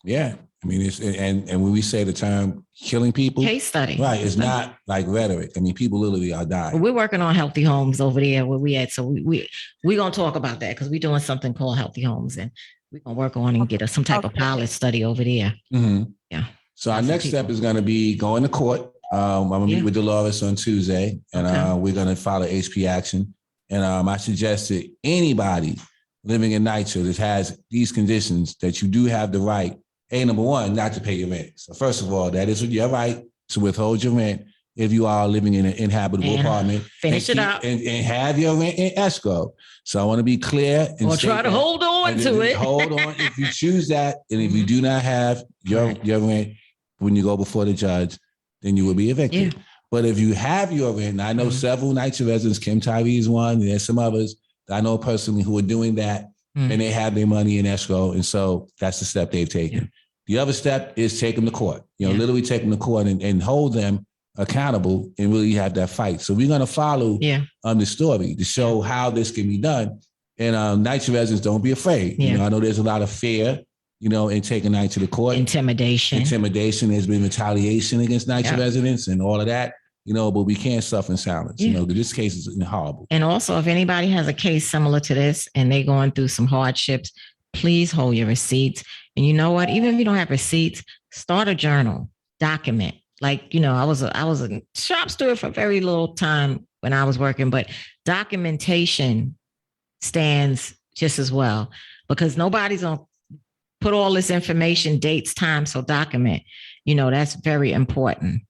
[SPEAKER 3] Yeah. I mean, it's, and when we say the term killing people,
[SPEAKER 1] case study,
[SPEAKER 3] right? It's not like rhetoric. I mean, people literally are dying.
[SPEAKER 1] We're working on healthy homes over there where we at. So we're going to talk about that, because we're doing something called healthy homes, and we're going to work on and get some type of pilot study over there.
[SPEAKER 3] Mm-hmm.
[SPEAKER 1] Yeah.
[SPEAKER 3] So our next step is going to be going to court. I'm going to meet with Dolores on Tuesday, and we're going to file an HP action. And I suggest that anybody living in NYCHA that has these conditions, that you do have the right, number one, not to pay your rent. So first of all, that is your right to withhold your rent if you are living in an inhabitable
[SPEAKER 1] And
[SPEAKER 3] apartment.
[SPEAKER 1] finish
[SPEAKER 3] and
[SPEAKER 1] it
[SPEAKER 3] keep-
[SPEAKER 1] up.
[SPEAKER 3] And have your rent in escrow. So I want to be clear. And
[SPEAKER 1] Or
[SPEAKER 3] state
[SPEAKER 1] try to
[SPEAKER 3] that.
[SPEAKER 1] hold on
[SPEAKER 3] And
[SPEAKER 1] to
[SPEAKER 3] then
[SPEAKER 1] it.
[SPEAKER 3] hold on if you choose that. And if you do not have your rent when you go before the judge, then you will be evicted.
[SPEAKER 1] Yeah.
[SPEAKER 3] But if you have your rent, and I know several NYCHA residents, Kim Tyree is one, and there's some others that I know personally who are doing that, and they have their money in escrow. And so that's the step they've taken.
[SPEAKER 1] Yeah.
[SPEAKER 3] The other step is take them to court, literally take them to court and hold them accountable and really have that fight. So we're going to follow the story to show how this can be done. And NYCHA residents, don't be afraid. I know there's a lot of fear, in taking NYCHA to court.
[SPEAKER 1] Intimidation.
[SPEAKER 3] There's been retaliation against NYCHA residents and all of that, but we can't suffer in silence. This case is horrible.
[SPEAKER 1] And also, if anybody has a case similar to this and they're going through some hardships, please hold your receipts. And you know what? Even if you don't have receipts, start a journal, document. Like, I was a shop steward for a very little time when I was working, but documentation stands just as well, because nobody's going to put all this information, dates, time. So document, that's very important.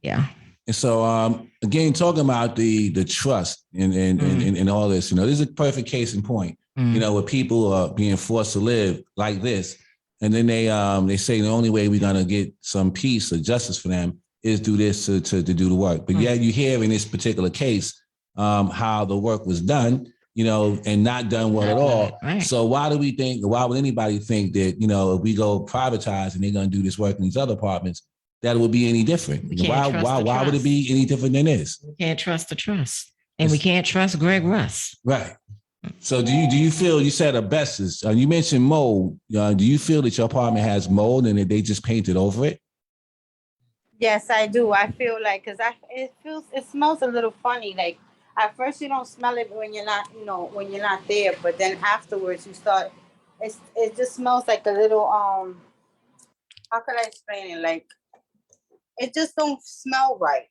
[SPEAKER 1] Yeah.
[SPEAKER 3] And so, again, talking about the trust and all this, this is a perfect case in point, where people are being forced to live like this. And then they say the only way we're going to get some peace or justice for them is do this to do the work. But yet you hear in this particular case how the work was done, and not done well at all.
[SPEAKER 1] Right.
[SPEAKER 3] So why would anybody think that, if we go privatize and they're going to do this work in these other apartments, that it would be any different? Why would it be any different than this?
[SPEAKER 1] We can't trust the trust. And we can't trust Greg Russ.
[SPEAKER 3] Right. So do you feel, you said asbestos, you mentioned mold. Do you feel that your apartment has mold and that they just painted over it?
[SPEAKER 4] Yes, I do. I feel like, it smells a little funny. Like at first you don't smell it when you're not, when you're not there, but then afterwards you start, it just smells like a little, how can I explain it? Like, it just don't smell right,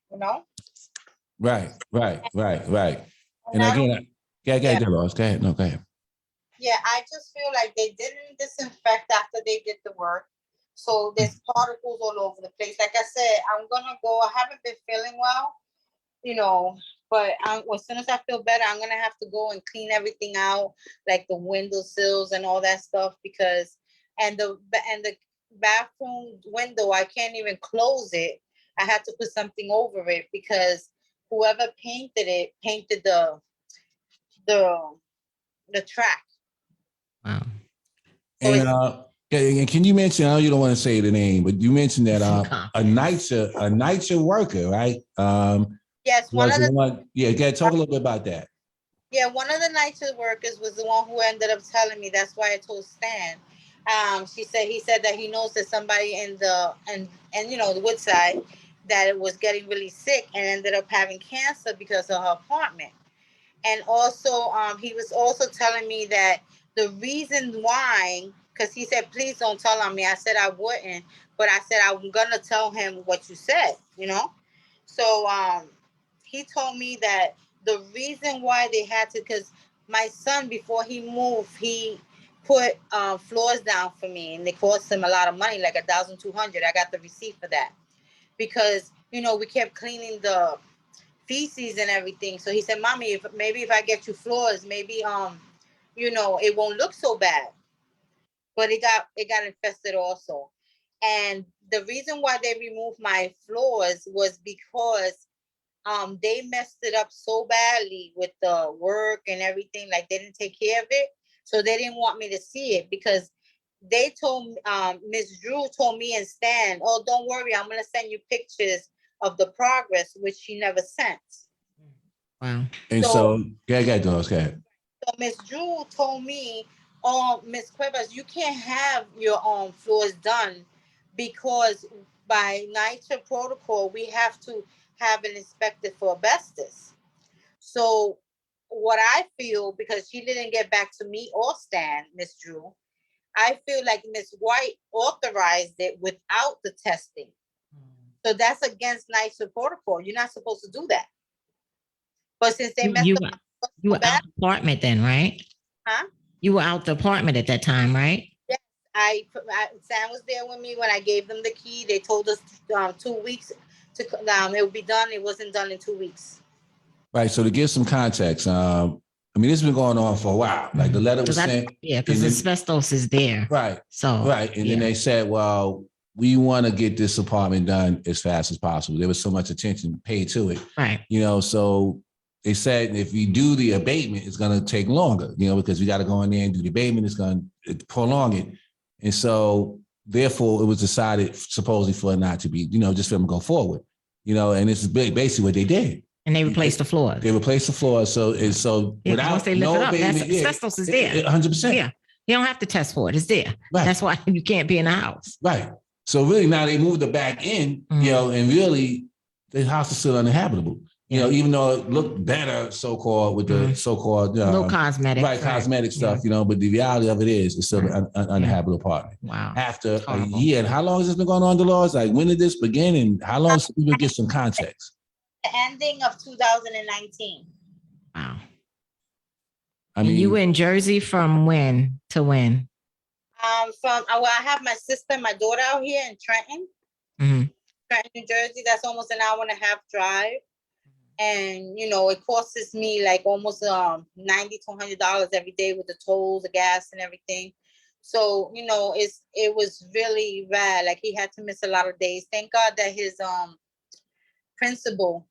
[SPEAKER 3] Right. And again, go ahead. No, go ahead.
[SPEAKER 4] Yeah, I just feel like they didn't disinfect after they did the work. So there's particles all over the place. Like I said, I'm gonna go. I haven't been feeling well, but as soon as I feel better, I'm gonna have to go and clean everything out, like the windowsills and all that stuff, because and the bathroom window, I can't even close it. I had to put something over it because whoever painted it painted the track.
[SPEAKER 1] Wow.
[SPEAKER 3] So and can you mention, I know you don't want to say the name, but you mentioned that a NYCHA worker, right?
[SPEAKER 4] Yes, talk
[SPEAKER 3] a little bit about that.
[SPEAKER 4] Yeah, one of the NYCHA workers was the one who ended up telling me. That's why I told Stan. He said that he knows that somebody in the Woodside that was getting really sick and ended up having cancer because of her apartment. And also, he was also telling me that the reason why, because he said, please don't tell on me. I said I wouldn't, but I said I'm gonna tell him what you said, So he told me that the reason why they had to, because my son, before he moved, he put floors down for me, and they cost him a lot of money, like $1,200. I got the receipt for that because we kept cleaning the feces and everything. So he said, Mommy, if I get you floors, maybe it won't look so bad. But it got infested also. And the reason why they removed my floors was because they messed it up so badly with the work and everything. Like they didn't take care of it. So they didn't want me to see it because they told Miss Drew told me and Stan, oh, don't worry, I'm gonna send you pictures of the progress, which she never sent.
[SPEAKER 1] Wow.
[SPEAKER 3] And so go.
[SPEAKER 4] So Miss Drew told me, oh, Miss Cuebas, you can't have your floors done because by NYCHA protocol, we have to have it inspected for asbestos. So what I feel, because she didn't get back to me or Stan, Miss Drew, I feel like Miss White authorized it without the testing. So that's against NYCHA protocol. You're not supposed to do that. But since they messed up,
[SPEAKER 1] you were out the apartment then, right?
[SPEAKER 4] Huh?
[SPEAKER 1] You were out the apartment at that time, right?
[SPEAKER 4] Yes, Sam was there with me when I gave them the key. They told us 2 weeks It would be done. It wasn't done in 2 weeks.
[SPEAKER 3] Right. So to give some context, I mean, this has been going on for a while. Like the letter was sent.
[SPEAKER 1] Yeah, because asbestos is there.
[SPEAKER 3] Right.
[SPEAKER 1] So
[SPEAKER 3] right. And then they said, well, we want to get this apartment done as fast as possible. There was so much attention paid to it.
[SPEAKER 1] Right.
[SPEAKER 3] You know, so they said if we do the abatement, it's going to take longer, you know, because we got to go in there and do the abatement. It's going to prolong it. And so therefore it was decided supposedly for it not to be, you know, just for them to go forward, you know, and this is basically what they did.
[SPEAKER 1] And they replaced the floors.
[SPEAKER 3] They replaced the floors. So without
[SPEAKER 1] once they lift it up,
[SPEAKER 3] abatement,
[SPEAKER 1] asbestos is there.
[SPEAKER 3] 100%.
[SPEAKER 1] Yeah. You don't have to test for it. It's there.
[SPEAKER 3] Right.
[SPEAKER 1] That's why you can't be in the house.
[SPEAKER 3] Right. So really now they moved it back in, you know, and really the house is still uninhabitable. You know, even though it looked better, so-called, with the so-called
[SPEAKER 1] no cosmetic.
[SPEAKER 3] Right, cosmetic stuff, you know, but the reality of it is it's still an uninhabitable apartment.
[SPEAKER 1] Wow.
[SPEAKER 3] After a year. And how long has this been going on, Dolores? Like, when did this begin and how long, so people get some context?
[SPEAKER 4] The ending of 2019.
[SPEAKER 1] Wow.
[SPEAKER 3] I mean,
[SPEAKER 1] and you were in Jersey from when to when?
[SPEAKER 4] I have my sister and my daughter out here in Trenton. Trenton, New Jersey. That's almost an hour and a half drive. And, you know, it costs me like almost $90 to $100 every day with the tolls, the gas and everything. So, you know, it was really bad. Like he had to miss a lot of days. Thank God that his principal,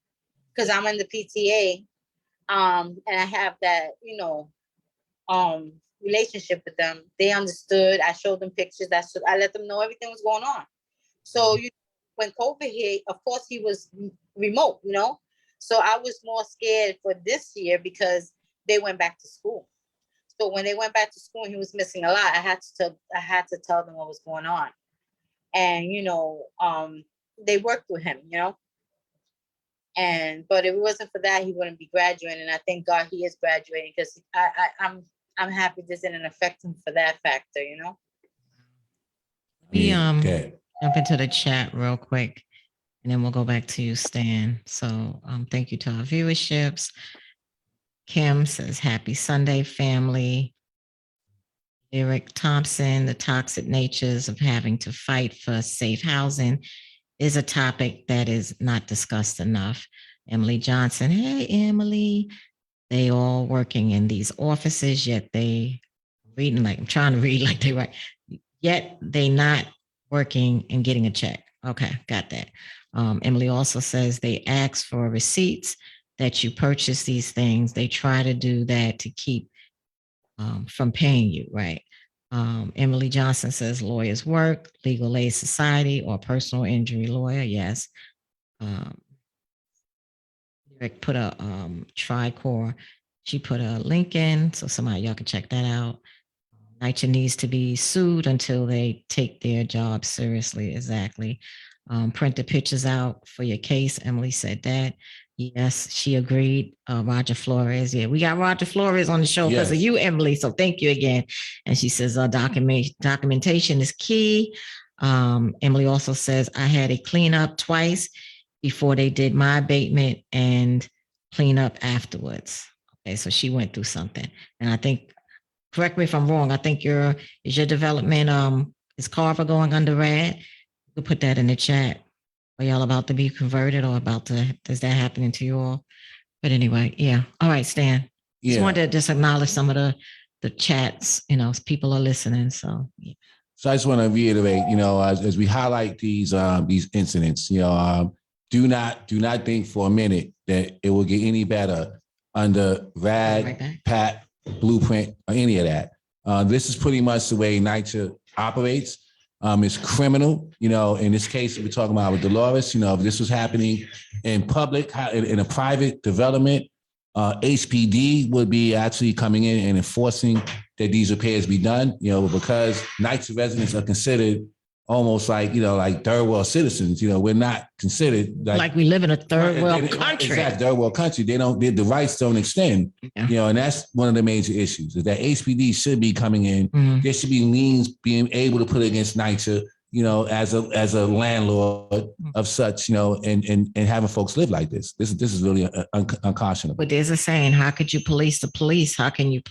[SPEAKER 4] because I'm in the PTA, and I have that, you know, relationship with them. They understood. I showed them pictures. I let them know everything was going on. So when COVID hit, of course he was remote, you know. So I was more scared for this year because they went back to school. So when they went back to school and he was missing a lot, I had to tell them what was going on. And, you know, they worked with him, you know. But if it wasn't for that, he wouldn't be graduating. And I thank God he is graduating because I'm happy this didn't affect him for that factor, you know.
[SPEAKER 1] We jump into the chat real quick. And then we'll go back to you, Stan. So thank you to our viewerships. Kim says, happy Sunday, family. Eric Thompson, the toxic natures of having to fight for safe housing is a topic that is not discussed enough. Emily Johnson, hey, Emily. They all working in these offices, yet they reading like, I'm trying to read like they write, yet they not working and getting a check. Okay, got that. Emily also says they ask for receipts that you purchase these things. They try to do that to keep from paying you, right? Emily Johnson says lawyers work, legal aid society, or personal injury lawyer. Yes. Rick put a Tricor. She put a link in, so somebody y'all can check that out. NYCHA needs to be sued until they take their job seriously. Exactly. Print the pictures out for your case. Emily said that. Yes, she agreed. Roger Flores. Yeah, we got Roger Flores on the show because of you, Emily. So thank you again. And she says documentation is key. Emily also says I had a cleanup twice before they did my abatement and clean up afterwards. Okay, so she went through something. And I think, correct me if I'm wrong, I think is your development, is Carver going under RAD? You put that in the chat. Are y'all about to be converted or is that happening to you all? But anyway, yeah. All right, Stan. Just wanted to just acknowledge some of the chats, you know, people are listening. So, yeah.
[SPEAKER 3] So I just want to reiterate, you know, as we highlight these incidents, you know, do not think for a minute that it will get any better under RAD, PAT, Blueprint, or any of that. This is pretty much the way NYCHA operates. It's criminal, you know. In this case, we're talking about with Dolores, you know, if this was happening in public, in a private development, HPD would be actually coming in and enforcing that these repairs be done, you know, because NYCHA residents are considered almost like, you know, like third world citizens. You know, we're not considered like
[SPEAKER 1] we live in a third world country.
[SPEAKER 3] Exactly, third world country. The rights don't extend, you know, and that's one of the major issues is that HPD should be coming in. There should be liens being able to put against NYCHA, you know, as a landlord of such, you know, and having folks live like this. This is really unconscionable.
[SPEAKER 1] But there's a saying, how could you police the police? How can the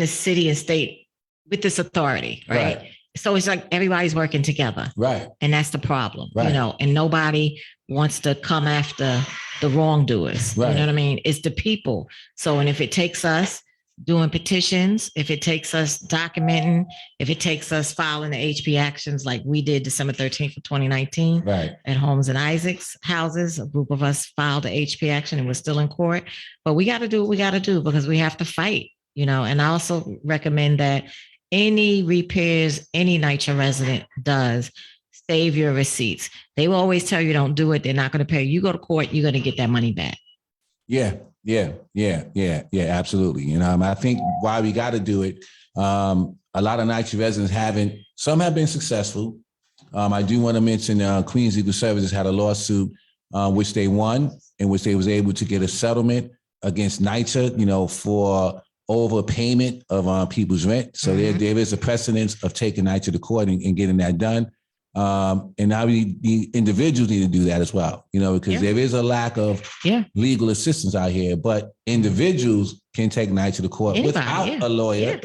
[SPEAKER 1] city and state with this authority, right? So it's like everybody's working together.
[SPEAKER 3] Right.
[SPEAKER 1] And that's the problem,
[SPEAKER 3] Right.
[SPEAKER 1] you know, and nobody wants to come after the wrongdoers.
[SPEAKER 3] Right.
[SPEAKER 1] You know what I mean? It's the people. So, and if it takes us doing petitions, if it takes us documenting, if it takes us filing the HP actions like we did December 13th of 2019
[SPEAKER 3] Right.
[SPEAKER 1] at Holmes and Isaacs houses, a group of us filed the HP action and we're still in court. But we got to do what we got to do because we have to fight, you know, and I also recommend that any repairs any NYCHA resident does, save your receipts. They will always tell you don't do it. They're not going to pay. You go to court, you're going to get that money back.
[SPEAKER 3] Yeah, absolutely. You know, I think why we got to do it. A lot of NYCHA residents haven't. Some have been successful. I do want to mention Queens Legal Services had a lawsuit which they won, in which they was able to get a settlement against NYCHA, you know, for overpayment of people's rent. So there is a precedence of taking NYCHA to court and getting that done. And now the individuals need to do that as well, you know, because there is a lack of legal assistance out here, but individuals can take NYCHA to court without a lawyer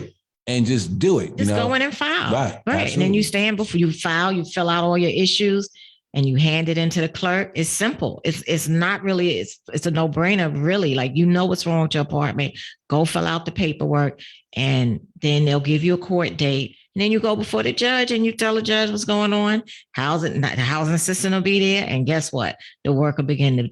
[SPEAKER 3] and just do it.
[SPEAKER 1] Just
[SPEAKER 3] you know?
[SPEAKER 1] go in and file.
[SPEAKER 3] Right.
[SPEAKER 1] And then you stand before you file, you fill out all your issues and you hand it into the clerk. It's simple. It's not really, it's a no-brainer, really. Like, you know what's wrong with your apartment. Go fill out the paperwork and then they'll give you a court date. And then you go before the judge and you tell the judge what's going on. The housing assistant will be there. And guess what? The work will begin to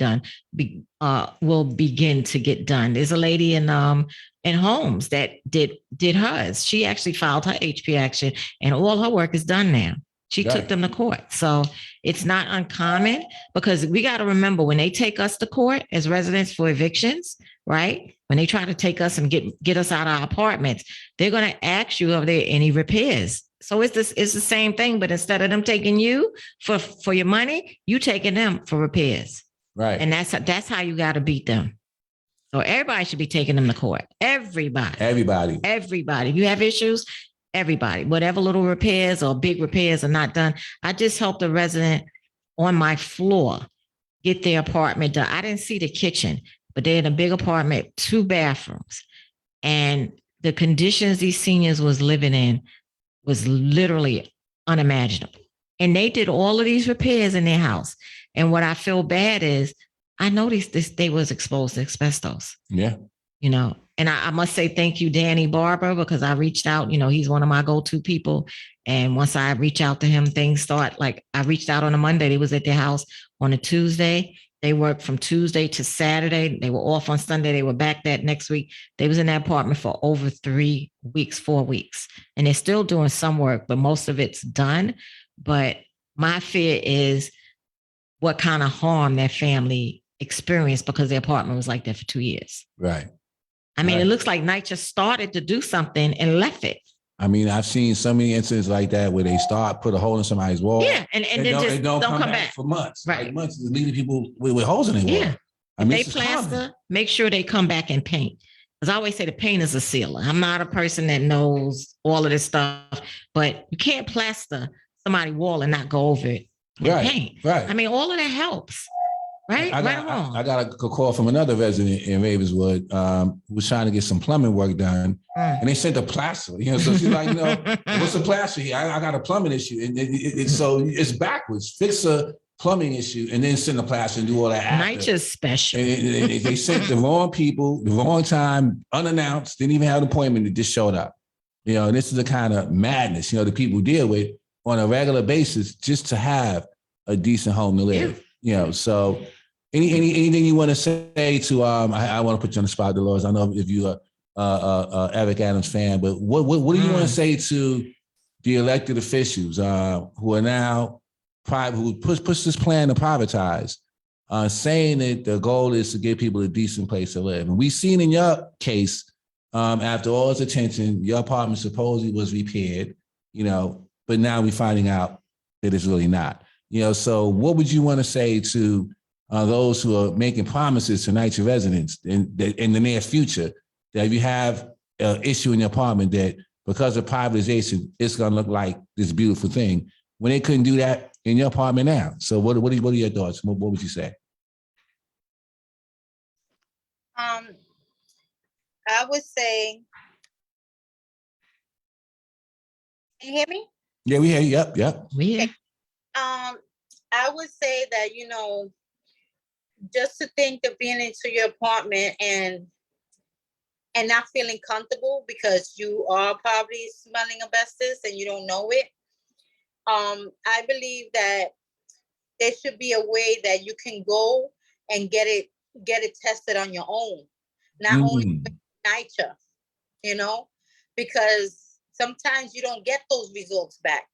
[SPEAKER 1] get done. There's a lady in Holmes that did hers. She actually filed her HP action and all her work is done now. She took them to court. So it's not uncommon because we got to remember when they take us to court as residents for evictions, right? When they try to take us and get us out of our apartments, they're going to ask you if there are any repairs. So it's the same thing, but instead of them taking you for your money, you taking them for repairs.
[SPEAKER 3] Right.
[SPEAKER 1] And that's how you got to beat them. So everybody should be taking them to court. Everybody. If you have issues, everybody, whatever little repairs or big repairs are not done. I just helped a resident on my floor get their apartment done. I didn't see the kitchen, but they're in a big apartment, 2 bathrooms. And the conditions these seniors was living in was literally unimaginable. And they did all of these repairs in their house. And what I feel bad is I noticed they was exposed to asbestos.
[SPEAKER 3] Yeah.
[SPEAKER 1] You know, and I must say thank you, Danny Barber, because I reached out, you know, he's one of my go-to people. And once I reach out to him, things start like I reached out on a Monday. They was at their house on a Tuesday. They worked from Tuesday to Saturday. They were off on Sunday. They were back that next week. They was in that apartment for over 3 weeks, 4 weeks. And they're still doing some work, but most of it's done. But my fear is what kind of harm that family experienced because their apartment was like that for 2 years.
[SPEAKER 3] Right.
[SPEAKER 1] I mean, it looks like NYCHA started to do something and left it. I
[SPEAKER 3] mean, I've seen so many incidents like that where they put a hole in somebody's wall.
[SPEAKER 1] Yeah, and then just don't come back
[SPEAKER 3] for months.
[SPEAKER 1] Right.
[SPEAKER 3] Like months, leaving people with holes in their wall.
[SPEAKER 1] Yeah. If they plaster, make sure they come back and paint. Because I always say the paint is a sealer. I'm not a person that knows all of this stuff, but you can't plaster somebody's wall and not go over it with paint.
[SPEAKER 3] Right.
[SPEAKER 1] I mean, all of that helps. Right?
[SPEAKER 3] I got a call from another resident in Ravenswood who was trying to get some plumbing work done. And they sent a plaster. You know, so she's like, you know, what's the plaster here? I got a plumbing issue. And so it's backwards. Fix a plumbing issue and then send the plaster and do all that after.
[SPEAKER 1] NYCHA's special.
[SPEAKER 3] And they sent the wrong people, the wrong time, unannounced, didn't even have an appointment, it just showed up. You know, and this is the kind of madness, you know, that people deal with on a regular basis just to have a decent home to live. Yeah. You know, so anything you want to say to I want to put you on the spot, Dolores. I know if you're Eric Adams fan, but what do you want to say to the elected officials who are now who push this plan to privatize, saying that the goal is to give people a decent place to live? And we've seen in your case, after all its attention, your apartment supposedly was repaired, you know, but now we're finding out that it's really not. You know, so what would you want to say to those who are making promises to NYCHA residents in the near future that if you have an issue in your apartment that because of privatization, it's going to look like this beautiful thing when they couldn't do that in your apartment now? So what are your thoughts? What would you say?
[SPEAKER 4] I would say, can you hear me?
[SPEAKER 3] Yeah, we hear you. Yep.
[SPEAKER 1] Yeah.
[SPEAKER 4] I would say that, just to think of being into your apartment and not feeling comfortable because you are probably smelling asbestos and you don't know it. I believe that there should be a way that you can go and get it tested on your own, not only NYCHA, because sometimes you don't get those results back.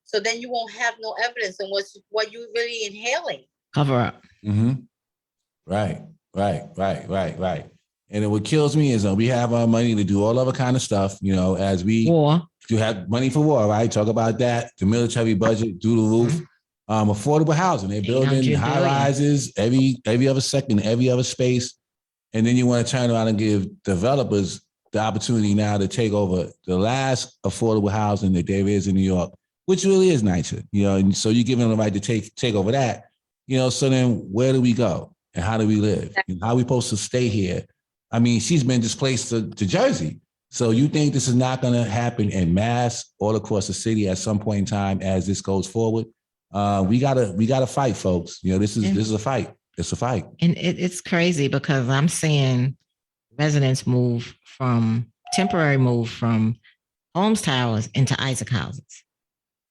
[SPEAKER 4] So then you won't have no evidence on what you're really inhaling.
[SPEAKER 1] Cover up.
[SPEAKER 3] Mm-hmm. Right. And then what kills me is we have our money to do all other kind of stuff, as we do have money for war, right? Talk about that. The military budget through the roof. Affordable housing. They're building high rises every other second, every other space. And then you want to turn around and give developers the opportunity now to take over the last affordable housing that there is in New York, which really is nicer, and so you're giving them the right to take over that, so then where do we go and how do we live? And how are we supposed to stay here? I mean, she's been displaced to Jersey. So you think this is not going to happen en masse all across the city at some point in time as this goes forward? We gotta fight, folks. This is a fight. It's a fight.
[SPEAKER 1] And it's crazy because I'm seeing residents temporary move from Holmes Towers into Isaac Houses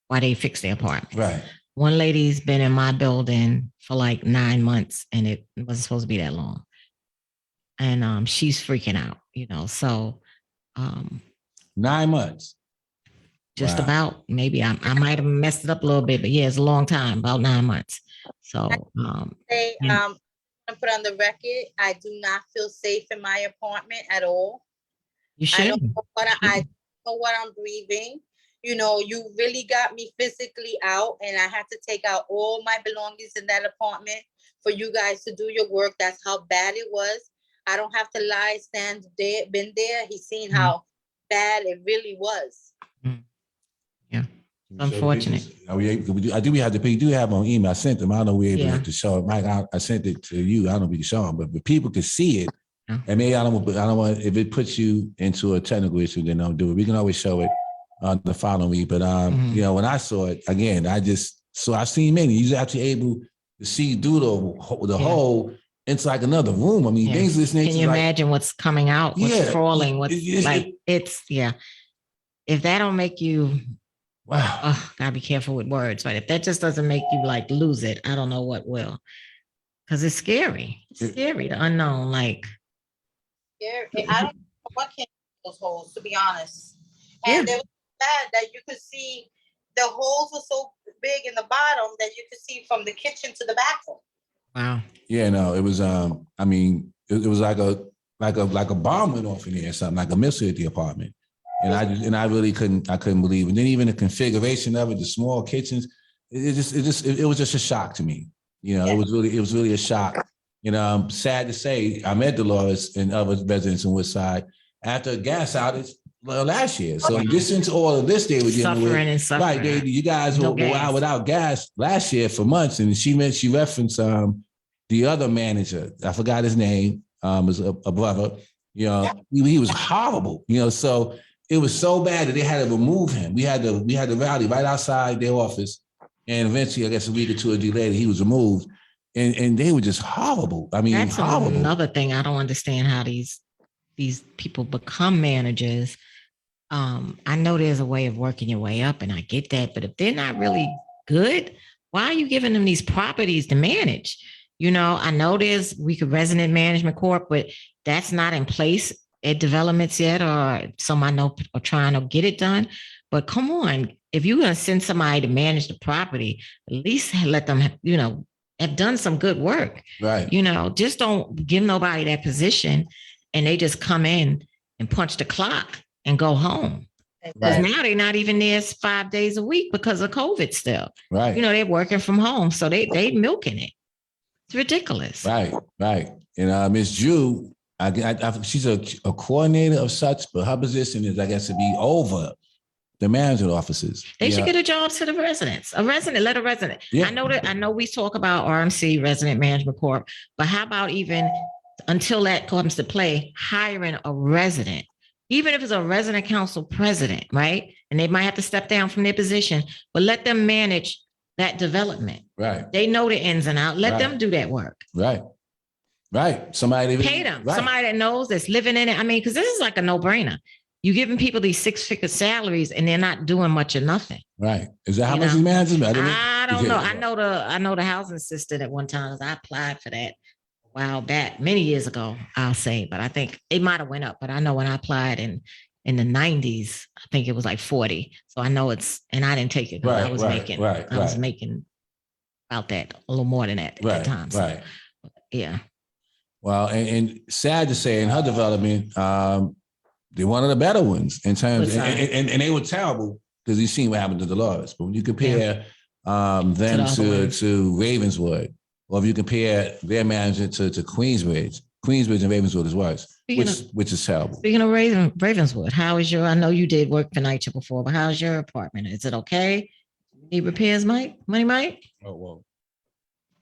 [SPEAKER 1] while they fix their apartments.
[SPEAKER 3] Right.
[SPEAKER 1] One lady's been in my building for like 9 months and it wasn't supposed to be that long. And she's freaking out, so
[SPEAKER 3] 9 months.
[SPEAKER 1] Just about, maybe I might have messed it up a little bit, but yeah, it's a long time, about 9 months. So
[SPEAKER 4] I'm put on the record, I do not feel safe in my apartment at all.
[SPEAKER 1] You should.
[SPEAKER 4] I don't know what I'm breathing. You really got me physically out, and I had to take out all my belongings in that apartment for you guys to do your work. That's how bad it was. I don't have to lie, stand there, been there. He's seen how bad it really was.
[SPEAKER 1] Yeah. Unfortunate.
[SPEAKER 3] I do have on email. I sent them. I don't know if we're able to show it. Mike, I sent it to you. I don't know if we can show them, but people can see it. And maybe I don't want, if it puts you into a technical issue, then don't do it. We can always show it on the following week. But when I saw it again, I've seen many. You're actually able to see through the hole into like another room. I mean, things of this nature.
[SPEAKER 1] Can you imagine what's coming out? What's crawling? If that don't make you, wow, gotta be careful with words, but if that just doesn't make you like lose it, I don't know what will. Because it's scary. It's scary, the unknown. Like,
[SPEAKER 4] I don't know what came through those holes, to be honest. And it was bad that you could see the holes were so big in the bottom that you could see from the kitchen to the bathroom.
[SPEAKER 1] Wow.
[SPEAKER 3] Yeah, no, it was. I mean, it was like a bomb went off in there or something, like a missile at the apartment. And I really couldn't believe it. And then even the configuration of it, the small kitchens, it was just a shock to me. It was really a shock. I'm sad to say I met Dolores and other residents in Woodside after a gas outage last year. So in addition to all of this they were dealing with, right? You guys were out without gas last year for months, and she referenced the other manager. I forgot his name. Was a brother. He was horrible. So it was so bad that they had to remove him. We had to rally right outside their office, and eventually, I guess a week or two later, he was removed. And they were just horrible. I mean,
[SPEAKER 1] that's
[SPEAKER 3] horrible.
[SPEAKER 1] Another thing I don't understand how these people become managers. I know there's a way of working your way up, and I get that. But if they're not really good, why are you giving them these properties to manage? I know we could resident management corp, but that's not in place at developments yet, or some I know are trying to get it done. But come on, if you're going to send somebody to manage the property, at least let them, have done some good work.
[SPEAKER 3] Right.
[SPEAKER 1] Just don't give nobody that position and they just come in and punch the clock and go home. Because now they're not even there 5 days a week because of COVID still.
[SPEAKER 3] Right.
[SPEAKER 1] They're working from home. So they milking it. It's ridiculous.
[SPEAKER 3] Right. And Ms. Drew, she's a coordinator of such, but her position is, I guess, to be over the management offices.
[SPEAKER 1] They should get a job to the residents. Let a resident. Yeah. I know we talk about RMC, Resident Management Corp, but how about even until that comes to play, hiring a resident even if it's a resident council president, right? And they might have to step down from their position, but let them manage that development.
[SPEAKER 3] Right.
[SPEAKER 1] They know the ins and outs. Let
[SPEAKER 3] Right.
[SPEAKER 1] them do that work.
[SPEAKER 3] Right. Right. Somebody
[SPEAKER 1] Pay them.
[SPEAKER 3] Right.
[SPEAKER 1] Somebody that knows, that's living in it. I mean, because this is like a no-brainer. You're giving people these six-figure salaries and they're not doing much or nothing.
[SPEAKER 3] Right. Is that how
[SPEAKER 1] You
[SPEAKER 3] much
[SPEAKER 1] know?
[SPEAKER 3] he manages?
[SPEAKER 1] I don't know. I know the housing assistant at one time. I applied for that a while back, many years ago, I'll say, but I think it might have went up. But I know when I applied in the 90s, I think it was like 40. So I know and I didn't take it because I was making about that, a little more than that at that time. So,
[SPEAKER 3] right.
[SPEAKER 1] Yeah.
[SPEAKER 3] Well, and sad to say, in her development, they're one of the better ones in terms, and they were terrible because you seen what happened to Dolores. But when you compare them to Ravenswood, or if you compare their management to Queensbridge and Ravenswood is worse, which is terrible.
[SPEAKER 1] Speaking of Ravenswood, how is I know you did work for NYCHA before, but how's your apartment? Is it okay? Need repairs, Mike? Mike?
[SPEAKER 2] Oh, well,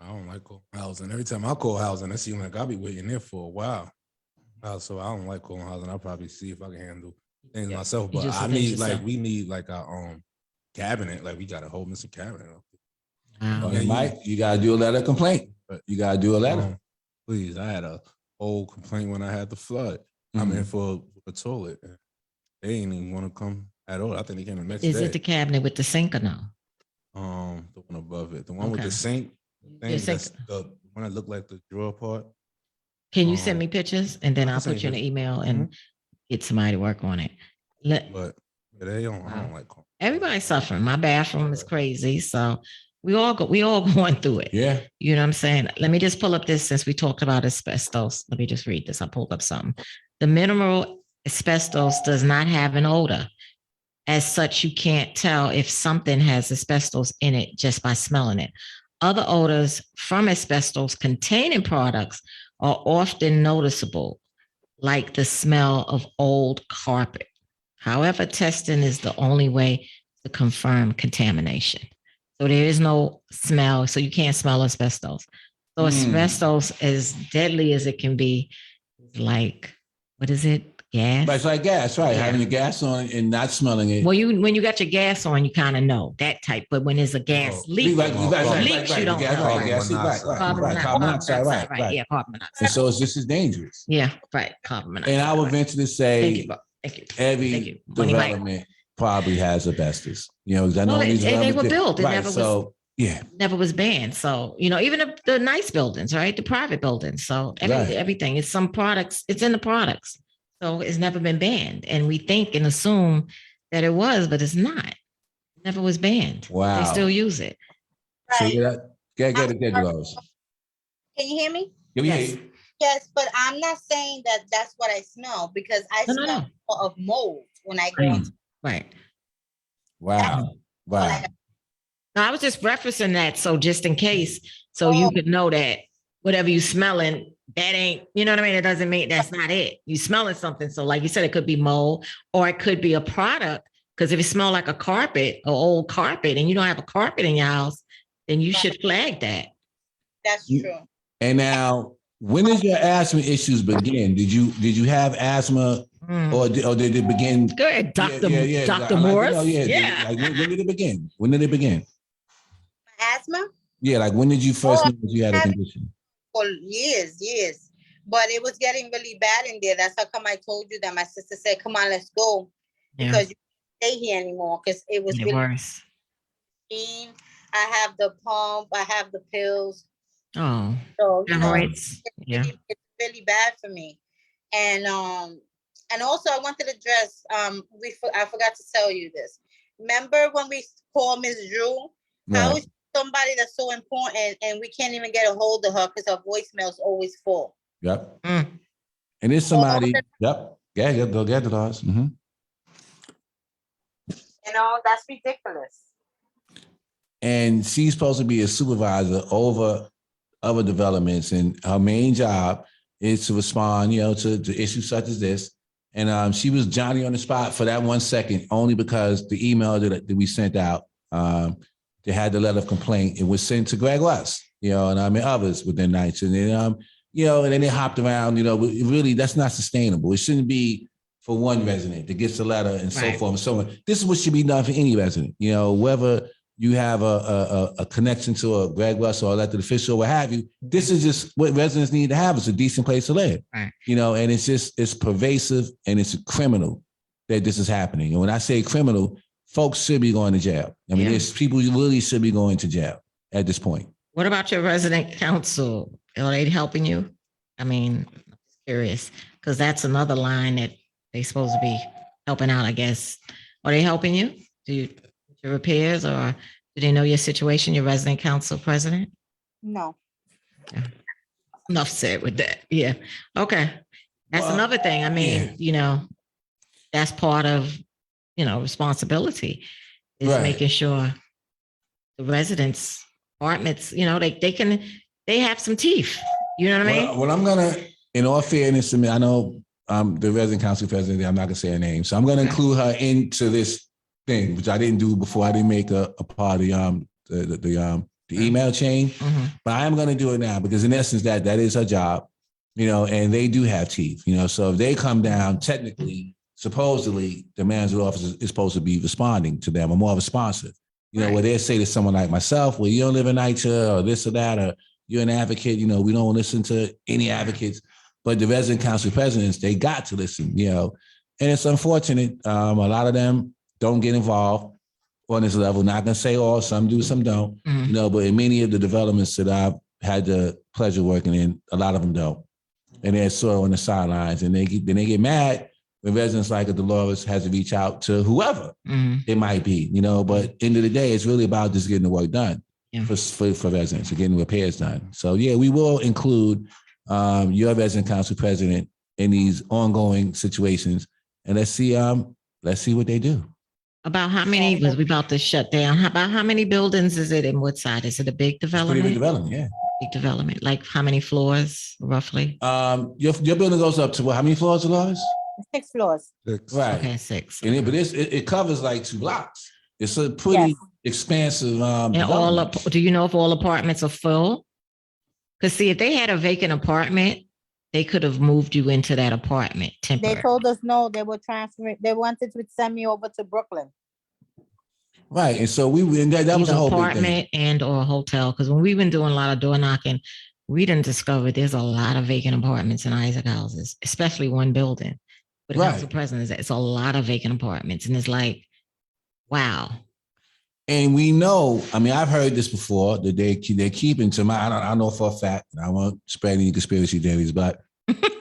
[SPEAKER 2] I don't like housing. Every time I call housing, it seems like I'll be waiting there for a while. So I don't like calling housing. I'll probably see if I can handle things myself. But we need like our cabinet. Like we got a whole missing cabinet.
[SPEAKER 3] Mike, you gotta do a letter of complaint. You gotta do a letter.
[SPEAKER 2] Please, I had a whole complaint when I had the flood. I'm in for a toilet. They ain't even want to come at all. I think they came the next day.
[SPEAKER 1] Is it the cabinet with the sink or no?
[SPEAKER 2] The one above it, the one with the sink. That's the one that looked like the drawer part.
[SPEAKER 1] Can you send me pictures and then I'll put you in an email and get somebody to work on it?
[SPEAKER 2] But they don't. I don't like.
[SPEAKER 1] Everybody's suffering. My bathroom is crazy, so we all going through it.
[SPEAKER 3] Yeah,
[SPEAKER 1] you know what I'm saying. Let me just pull up this since we talked about asbestos. Let me just read this. I pulled up something. The mineral asbestos does not have an odor. As such, you can't tell if something has asbestos in it just by smelling it. Other odors from asbestos containing products are often noticeable, like the smell of old carpet. However, testing is the only way to confirm contamination. So there is no smell, so you can't smell asbestos. So asbestos, as deadly as it can be, like, what is it? Gas.
[SPEAKER 3] But it's like gas, right? Yeah. Having the gas on and not smelling it.
[SPEAKER 1] Well, when you got your gas on, you kind of know that type. But when there's a gas leak, you don't know.
[SPEAKER 3] Carbon monoxide, right.
[SPEAKER 1] Yeah, carbon monoxide.
[SPEAKER 3] And so it's just as dangerous.
[SPEAKER 1] Yeah, right. Carbon monoxide.
[SPEAKER 3] And I would venture to say,
[SPEAKER 1] thank you.
[SPEAKER 3] Every development probably has asbestos. You know, because I know
[SPEAKER 1] they were built. It never was.
[SPEAKER 3] Yeah,
[SPEAKER 1] never was banned. So, even the nice buildings, right? The private buildings. So everything. It's some products. It's in the products. So it's never been banned. And we think and assume that it was, but it's not. It never was banned.
[SPEAKER 3] Wow.
[SPEAKER 1] They still use it.
[SPEAKER 3] Right. So get Dolores.
[SPEAKER 4] Can you hear me?
[SPEAKER 3] Yes.
[SPEAKER 4] Yes, but I'm not saying that that's what I smell because I smell of mold when I go into.
[SPEAKER 1] Right.
[SPEAKER 3] Wow. Wow.
[SPEAKER 1] No, I was just referencing that. So just in case, so you could know that whatever you smelling, that ain't, you know what I mean? It doesn't mean that's not it. You smelling something. So like you said, it could be mold or it could be a product. Because if it smells like a carpet or old carpet and you don't have a carpet in your house, then you should flag that.
[SPEAKER 4] That's true.
[SPEAKER 3] And now, when did your asthma issues begin? Did you have asthma or did it begin?
[SPEAKER 1] Good, Dr. Morris.
[SPEAKER 3] Like, when did it begin? When did it begin?
[SPEAKER 4] Asthma?
[SPEAKER 3] Yeah, like when did you first know that you had a condition?
[SPEAKER 4] For years. But it was getting really bad in there. That's how come I told you that my sister said, come on, let's go. Because you can't stay here anymore. Because it was really
[SPEAKER 1] worse.
[SPEAKER 4] I have the pump, I have the pills.
[SPEAKER 1] Oh.
[SPEAKER 4] So
[SPEAKER 1] it's
[SPEAKER 4] really bad for me. And also I wanted to address, I forgot to tell you this. Remember when we called Ms. Drew?
[SPEAKER 3] Right.
[SPEAKER 4] How is somebody that's so important and we can't even get a hold of her because her voicemail is always full?
[SPEAKER 3] Yep. And there's somebody, go get the laws.
[SPEAKER 4] That's ridiculous.
[SPEAKER 3] And she's supposed to be a supervisor over other developments, and her main job is to respond, to issues such as this. And she was Johnny on the spot for that 1 second, only because the email that we sent out, they had the letter of complaint. It was sent to Greg West, and others within nights. And then, and then they hopped around, really, that's not sustainable. It shouldn't be for one resident that gets a letter and so
[SPEAKER 1] Right.
[SPEAKER 3] forth and so on. This is what should be done for any resident. You know, whether you have a connection to a Greg Russell or elected official, what have you, this is just what residents need to have. It's a decent place to live.
[SPEAKER 1] Right.
[SPEAKER 3] You know, and it's pervasive and it's criminal that this is happening. And when I say criminal, folks should be going to jail. I mean, there's people who really should be going to jail at this point.
[SPEAKER 1] What about your resident council? Are they helping you? I mean, I'm curious, because that's another line that they're supposed to be helping out, I guess. Are they helping you? Your repairs, or do they know your situation, your resident council president?
[SPEAKER 4] No.
[SPEAKER 1] Yeah. Enough said with that. Yeah. Okay. That's
[SPEAKER 3] Well,
[SPEAKER 1] another thing. I mean, you know, that's part of, you know, responsibility is
[SPEAKER 3] Right.
[SPEAKER 1] making sure the residents, apartments, you know, they have some teeth. You know what I mean?
[SPEAKER 3] Well, I'm gonna, in all fairness, I know the resident council president, I'm not gonna say her name. So I'm gonna include her into this thing, which I didn't do before. I didn't make a part of the email chain, but I am gonna do it now because in essence, that is her job, you know, and they do have teeth, you know. So if they come down, technically, supposedly, the manager's office is supposed to be responding to them or more responsive. You know, where they say to someone like myself, well, you don't live in NYCHA or this or that, or you're an advocate, you know, we don't listen to any advocates, but the resident council presidents, they got to listen, you know, and it's unfortunate. A lot of them don't get involved on this level. Not gonna say all, some do, some don't, you know, but in many of the developments that I've had the pleasure working in, a lot of them don't. And they're sort of on the sidelines and they get mad when residents like Dolores has to reach out to whoever it might be, you know, but end of the day, it's really about just getting the work done for residents, or getting repairs done. So yeah, we will include your resident council president in these ongoing situations, and let's see what they do.
[SPEAKER 1] About how many was we about to shut down? About how many buildings is it in Woodside? Is it a big development?
[SPEAKER 3] Pretty big development, yeah.
[SPEAKER 1] Big development. Like how many floors roughly?
[SPEAKER 3] Your building goes up to what? How many floors, Dolores?
[SPEAKER 4] 6 floors.
[SPEAKER 3] Right.
[SPEAKER 1] Okay, 6.
[SPEAKER 3] And but it covers like 2 blocks. It's a pretty expansive.
[SPEAKER 1] And do you know if all apartments are full? Because see, if they had a vacant apartment, they could have moved you into that apartment temporarily.
[SPEAKER 4] They told us no, they were transferring, they wanted to send me over to Brooklyn.
[SPEAKER 3] Right. And so that was a whole
[SPEAKER 1] apartment and or a hotel. Because when we've been doing a lot of door knocking, we didn't discover there's a lot of vacant apartments in Isaac houses, especially one building. But the council president, it's a lot of vacant apartments. And it's like, wow.
[SPEAKER 3] And we know, I mean, I've heard this before, that they're keeping, to my, I know for a fact, and I won't spread any conspiracy theories, but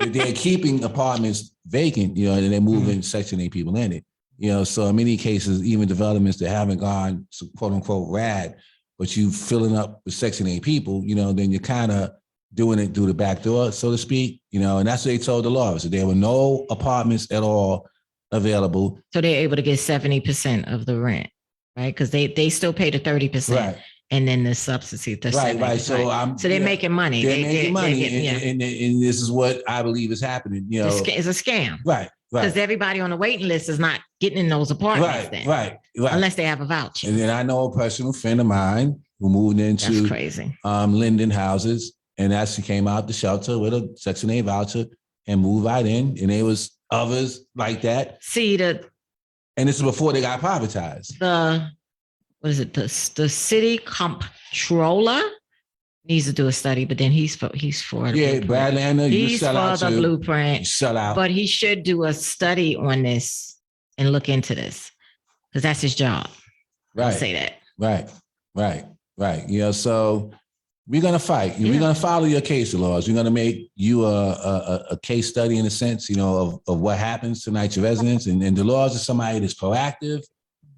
[SPEAKER 3] they're keeping apartments vacant, you know, and they're moving Section 8 people in it. You know, so in many cases, even developments that haven't gone quote unquote rad, but you filling up with Section 8 people, you know, then you're kind of doing it through the back door, so to speak, you know, and that's what they told the law. So there were no apartments at all available.
[SPEAKER 1] So they're able to get 70% of the rent, right? Because they still pay the 30%.
[SPEAKER 3] Right.
[SPEAKER 1] And then the subsidy, the
[SPEAKER 3] right.
[SPEAKER 1] So they're making money.
[SPEAKER 3] They're making money, and this is what I believe is happening. You know,
[SPEAKER 1] it's a scam,
[SPEAKER 3] right?
[SPEAKER 1] Because everybody on the waiting list is not getting in those apartments,
[SPEAKER 3] right.
[SPEAKER 1] Unless they have a voucher.
[SPEAKER 3] And then I know a personal friend of mine who moved into
[SPEAKER 1] That's crazy.
[SPEAKER 3] Linden Houses, and actually came out the shelter with a Section 8 voucher and moved right in. And there was others like that.
[SPEAKER 1] See
[SPEAKER 3] and this is before they got privatized.
[SPEAKER 1] What is it? The city comptroller needs to do a study, but then he's for it.
[SPEAKER 3] Brad Lander,
[SPEAKER 1] he's for the blueprint.
[SPEAKER 3] Sell out.
[SPEAKER 1] But he should do a study on this and look into this because that's his job.
[SPEAKER 3] Right.
[SPEAKER 1] I'll say that.
[SPEAKER 3] Right. You know, so we're gonna fight. We're gonna follow your case laws. We're gonna make you a case study in a sense, you know, of what happens tonight to residents. And the laws are somebody that's proactive,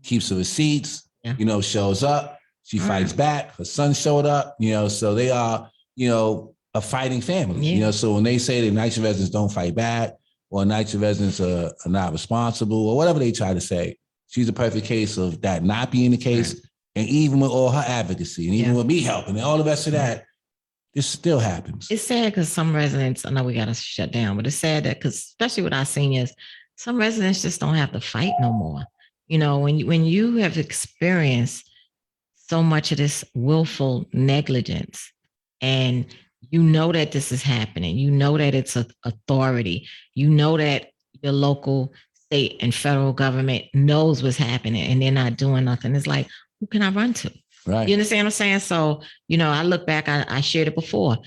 [SPEAKER 3] keeps the receipts. You know, shows up, she fights back, her son showed up, you know, so they are, you know, a fighting family, you know, so when they say that NYCHA residents don't fight back or NYCHA residents are not responsible or whatever they try to say, she's a perfect case of that not being the case. Right. And even with all her advocacy and even with me helping and all the rest of that, this still happens.
[SPEAKER 1] It's sad because some residents, I know we got to shut down, but it's sad that because especially with our seniors, some residents just don't have to fight no more. You know, when you have experienced so much of this willful negligence and you know that this is happening, you know that it's authority, you know that your local, state, and federal government knows what's happening and they're not doing nothing. It's like, who can I run to?
[SPEAKER 3] Right.
[SPEAKER 1] You understand what I'm saying? So, I look back, I shared it before.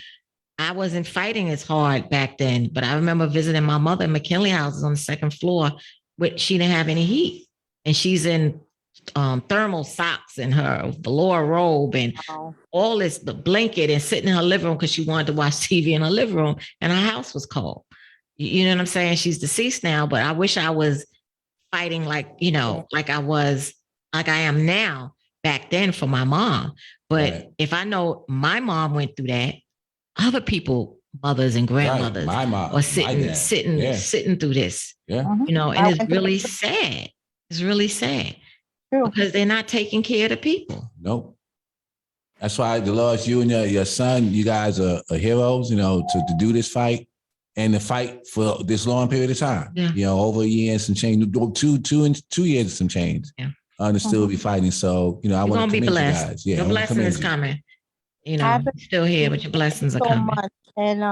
[SPEAKER 1] I wasn't fighting as hard back then, but I remember visiting my mother in McKinley Houses on the second floor, which she didn't have any heat. And she's in thermal socks and her velour robe and all this, the blanket, and sitting in her living room because she wanted to watch TV in her living room, and her house was cold. You know what I'm saying? She's deceased now, but I wish I was fighting like I am now back then for my mom. But if I know my mom went through that, other people, mothers and grandmothers,
[SPEAKER 3] my mom,
[SPEAKER 1] are sitting through this.
[SPEAKER 3] Yeah.
[SPEAKER 1] And it's really sad. It's really sad. True. Because they're not taking care of the people.
[SPEAKER 3] Nope. That's why, Dolores, you and your son, you guys are heroes, to do this fight and to fight for this long period of time. Yeah. Over a year and some change, 2 years and some change. Yeah. To still be fighting. So, I want to commend you guys. Yeah,
[SPEAKER 1] your blessing is coming. Still here, but your blessings are coming.
[SPEAKER 4] Much. And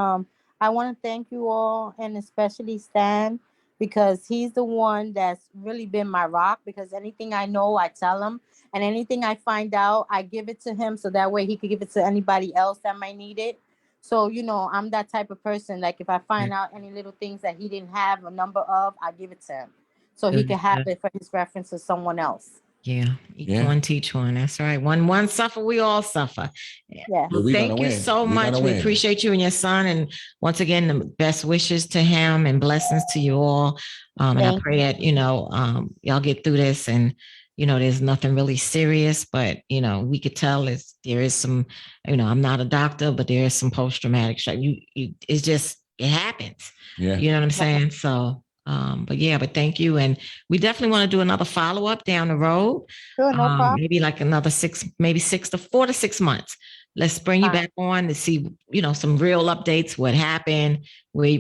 [SPEAKER 4] I want to thank you all, and especially Stan, because he's the one that's really been my rock, because anything I know, I tell him, and anything I find out, I give it to him so that way he could give it to anybody else that might need it. So, I'm that type of person. Like if I find out any little things that he didn't have a number of, I give it to him so he can have it for his reference to someone else.
[SPEAKER 1] Yeah, each one teach one. That's right. One suffer, we all suffer. Yeah. Well, thank you so much. We appreciate you and your son. And once again, the best wishes to him and blessings to you all. And I pray that, y'all get through this, and, there's nothing really serious, but, we could tell there is some, I'm not a doctor, but there is some post-traumatic stress. It happens. Yeah. You know what I'm saying? So, but thank you. And we definitely want to do another follow-up down the road.
[SPEAKER 4] Sure, no problem.
[SPEAKER 1] Maybe like another 4 to 6 months. Let's bring you back on to see, some real updates, what happened, what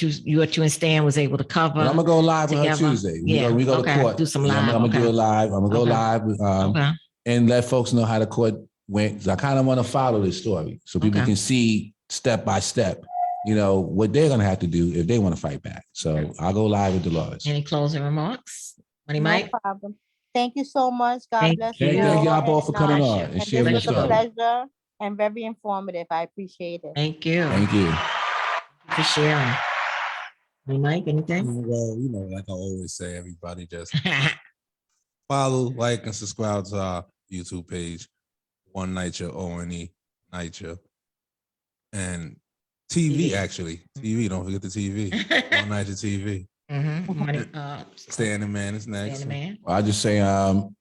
[SPEAKER 1] you and Stan was able to cover.
[SPEAKER 3] But I'm gonna go live on Tuesday. We go to court.
[SPEAKER 1] Do some live.
[SPEAKER 3] I'm gonna do it live. I'm gonna go live and let folks know how the court went. I kind of want to follow this story so people can see step by step, what they're going to have to do if they want to fight back. So I'll go live with Dolores.
[SPEAKER 1] Any closing remarks?
[SPEAKER 4] No problem. Thank you so much. God bless you.
[SPEAKER 3] Thank y'all both for coming on and sharing the story.
[SPEAKER 4] It was a pleasure and very informative. I appreciate it.
[SPEAKER 1] Thank you.
[SPEAKER 3] Thank you.
[SPEAKER 1] For sharing. Mike, anything?
[SPEAKER 2] Well, like I always say, everybody just follow, like, and subscribe to our YouTube page, One NYCHA, ONE NYCHA, and TV, actually. TV, don't forget the TV. One NYCHA TV. Standing Man is next.
[SPEAKER 3] Well, I just say, I'm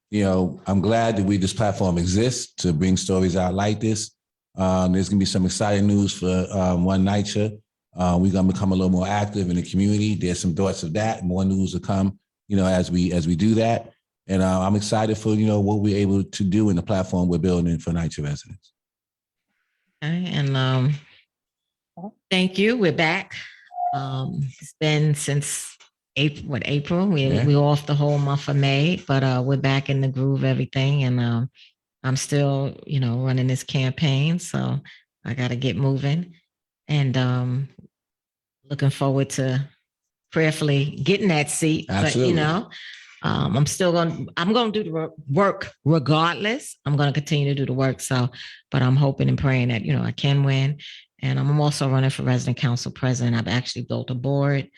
[SPEAKER 3] glad that this platform exists to bring stories out like this. There's gonna be some exciting news for One NYCHA. We're gonna become a little more active in the community. There's some thoughts of that. More news will come, as we do that. And I'm excited for what we're able to do in the platform we're building for NYCHA residents.
[SPEAKER 1] Okay, and thank you. We're back. It's been since April. We're off the whole month of May, but we're back in the groove of everything. And I'm still, running this campaign. So I got to get moving, and looking forward to prayerfully getting that seat.
[SPEAKER 3] Absolutely.
[SPEAKER 1] But, I'm going to do the work regardless. I'm going to continue to do the work. So, but I'm hoping and praying that, I can win. And I'm also running for resident council president. I've actually built a board.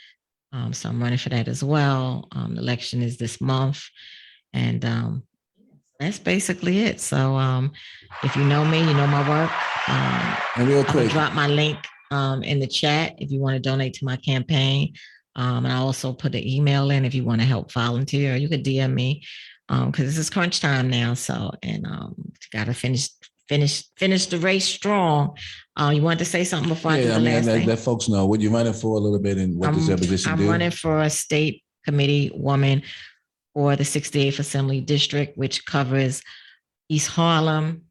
[SPEAKER 1] So I'm running for that as well. The election is this month. And that's basically it. So if you know me, you know my work.
[SPEAKER 3] And real quick,
[SPEAKER 1] I'll drop my link in the chat if you want to donate to my campaign. And I also put an email in if you want to help volunteer. You could DM me because this is crunch time now. So, and got to finish the race strong. You wanted to say something before I do the last thing?
[SPEAKER 3] Let folks know what you're running for a little bit and what does that position do.
[SPEAKER 1] I'm running for a state committee woman for the 68th Assembly District, which covers East Harlem,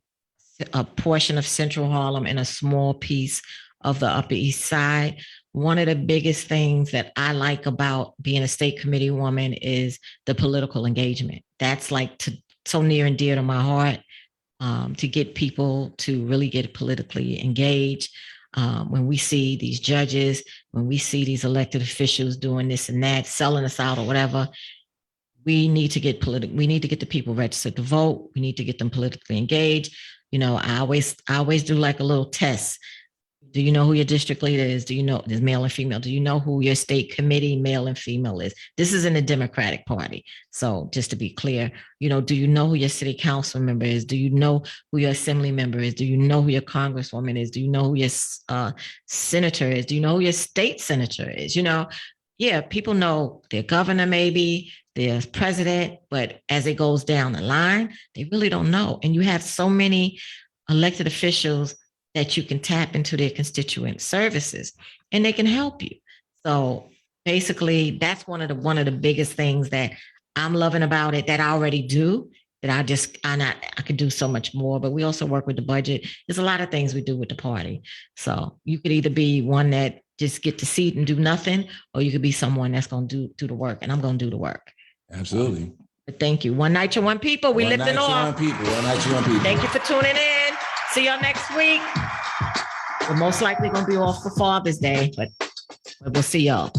[SPEAKER 1] a portion of Central Harlem, and a small piece of the Upper East Side. One of the biggest things that I like about being a state committee woman is the political engagement. That's so near and dear to my heart. To get people to really get politically engaged. When we see these judges, when we see these elected officials doing this and that, selling us out or whatever, we need to get political. We need to get the people registered to vote. We need to get them politically engaged. I always do like a little test. Do you know who your district leader is? Do you know there's male and female? Do you know who your state committee male and female is? This is in the Democratic Party. So just to be clear, do you know who your city council member is? Do you know who your assembly member is? Do you know who your congresswoman is? Do you know who your senator is? Do you know who your state senator is? Yeah, people know their governor, maybe their president, but as it goes down the line, they really don't know. And you have so many elected officials that you can tap into their constituent services and they can help you. So basically that's one of the biggest things that I'm loving about it, that I already do, that I could do so much more, but we also work with the budget. There's a lot of things we do with the party. So you could either be one that just get the seat and do nothing, or you could be someone that's going to do the work, and I'm going to do the work.
[SPEAKER 3] Absolutely.
[SPEAKER 1] But thank you. One night, you one people. We lifting off.
[SPEAKER 3] One night, you one people.
[SPEAKER 1] Thank you for tuning in. See y'all next week. We're most likely going to be off for Father's Day, but we'll see y'all.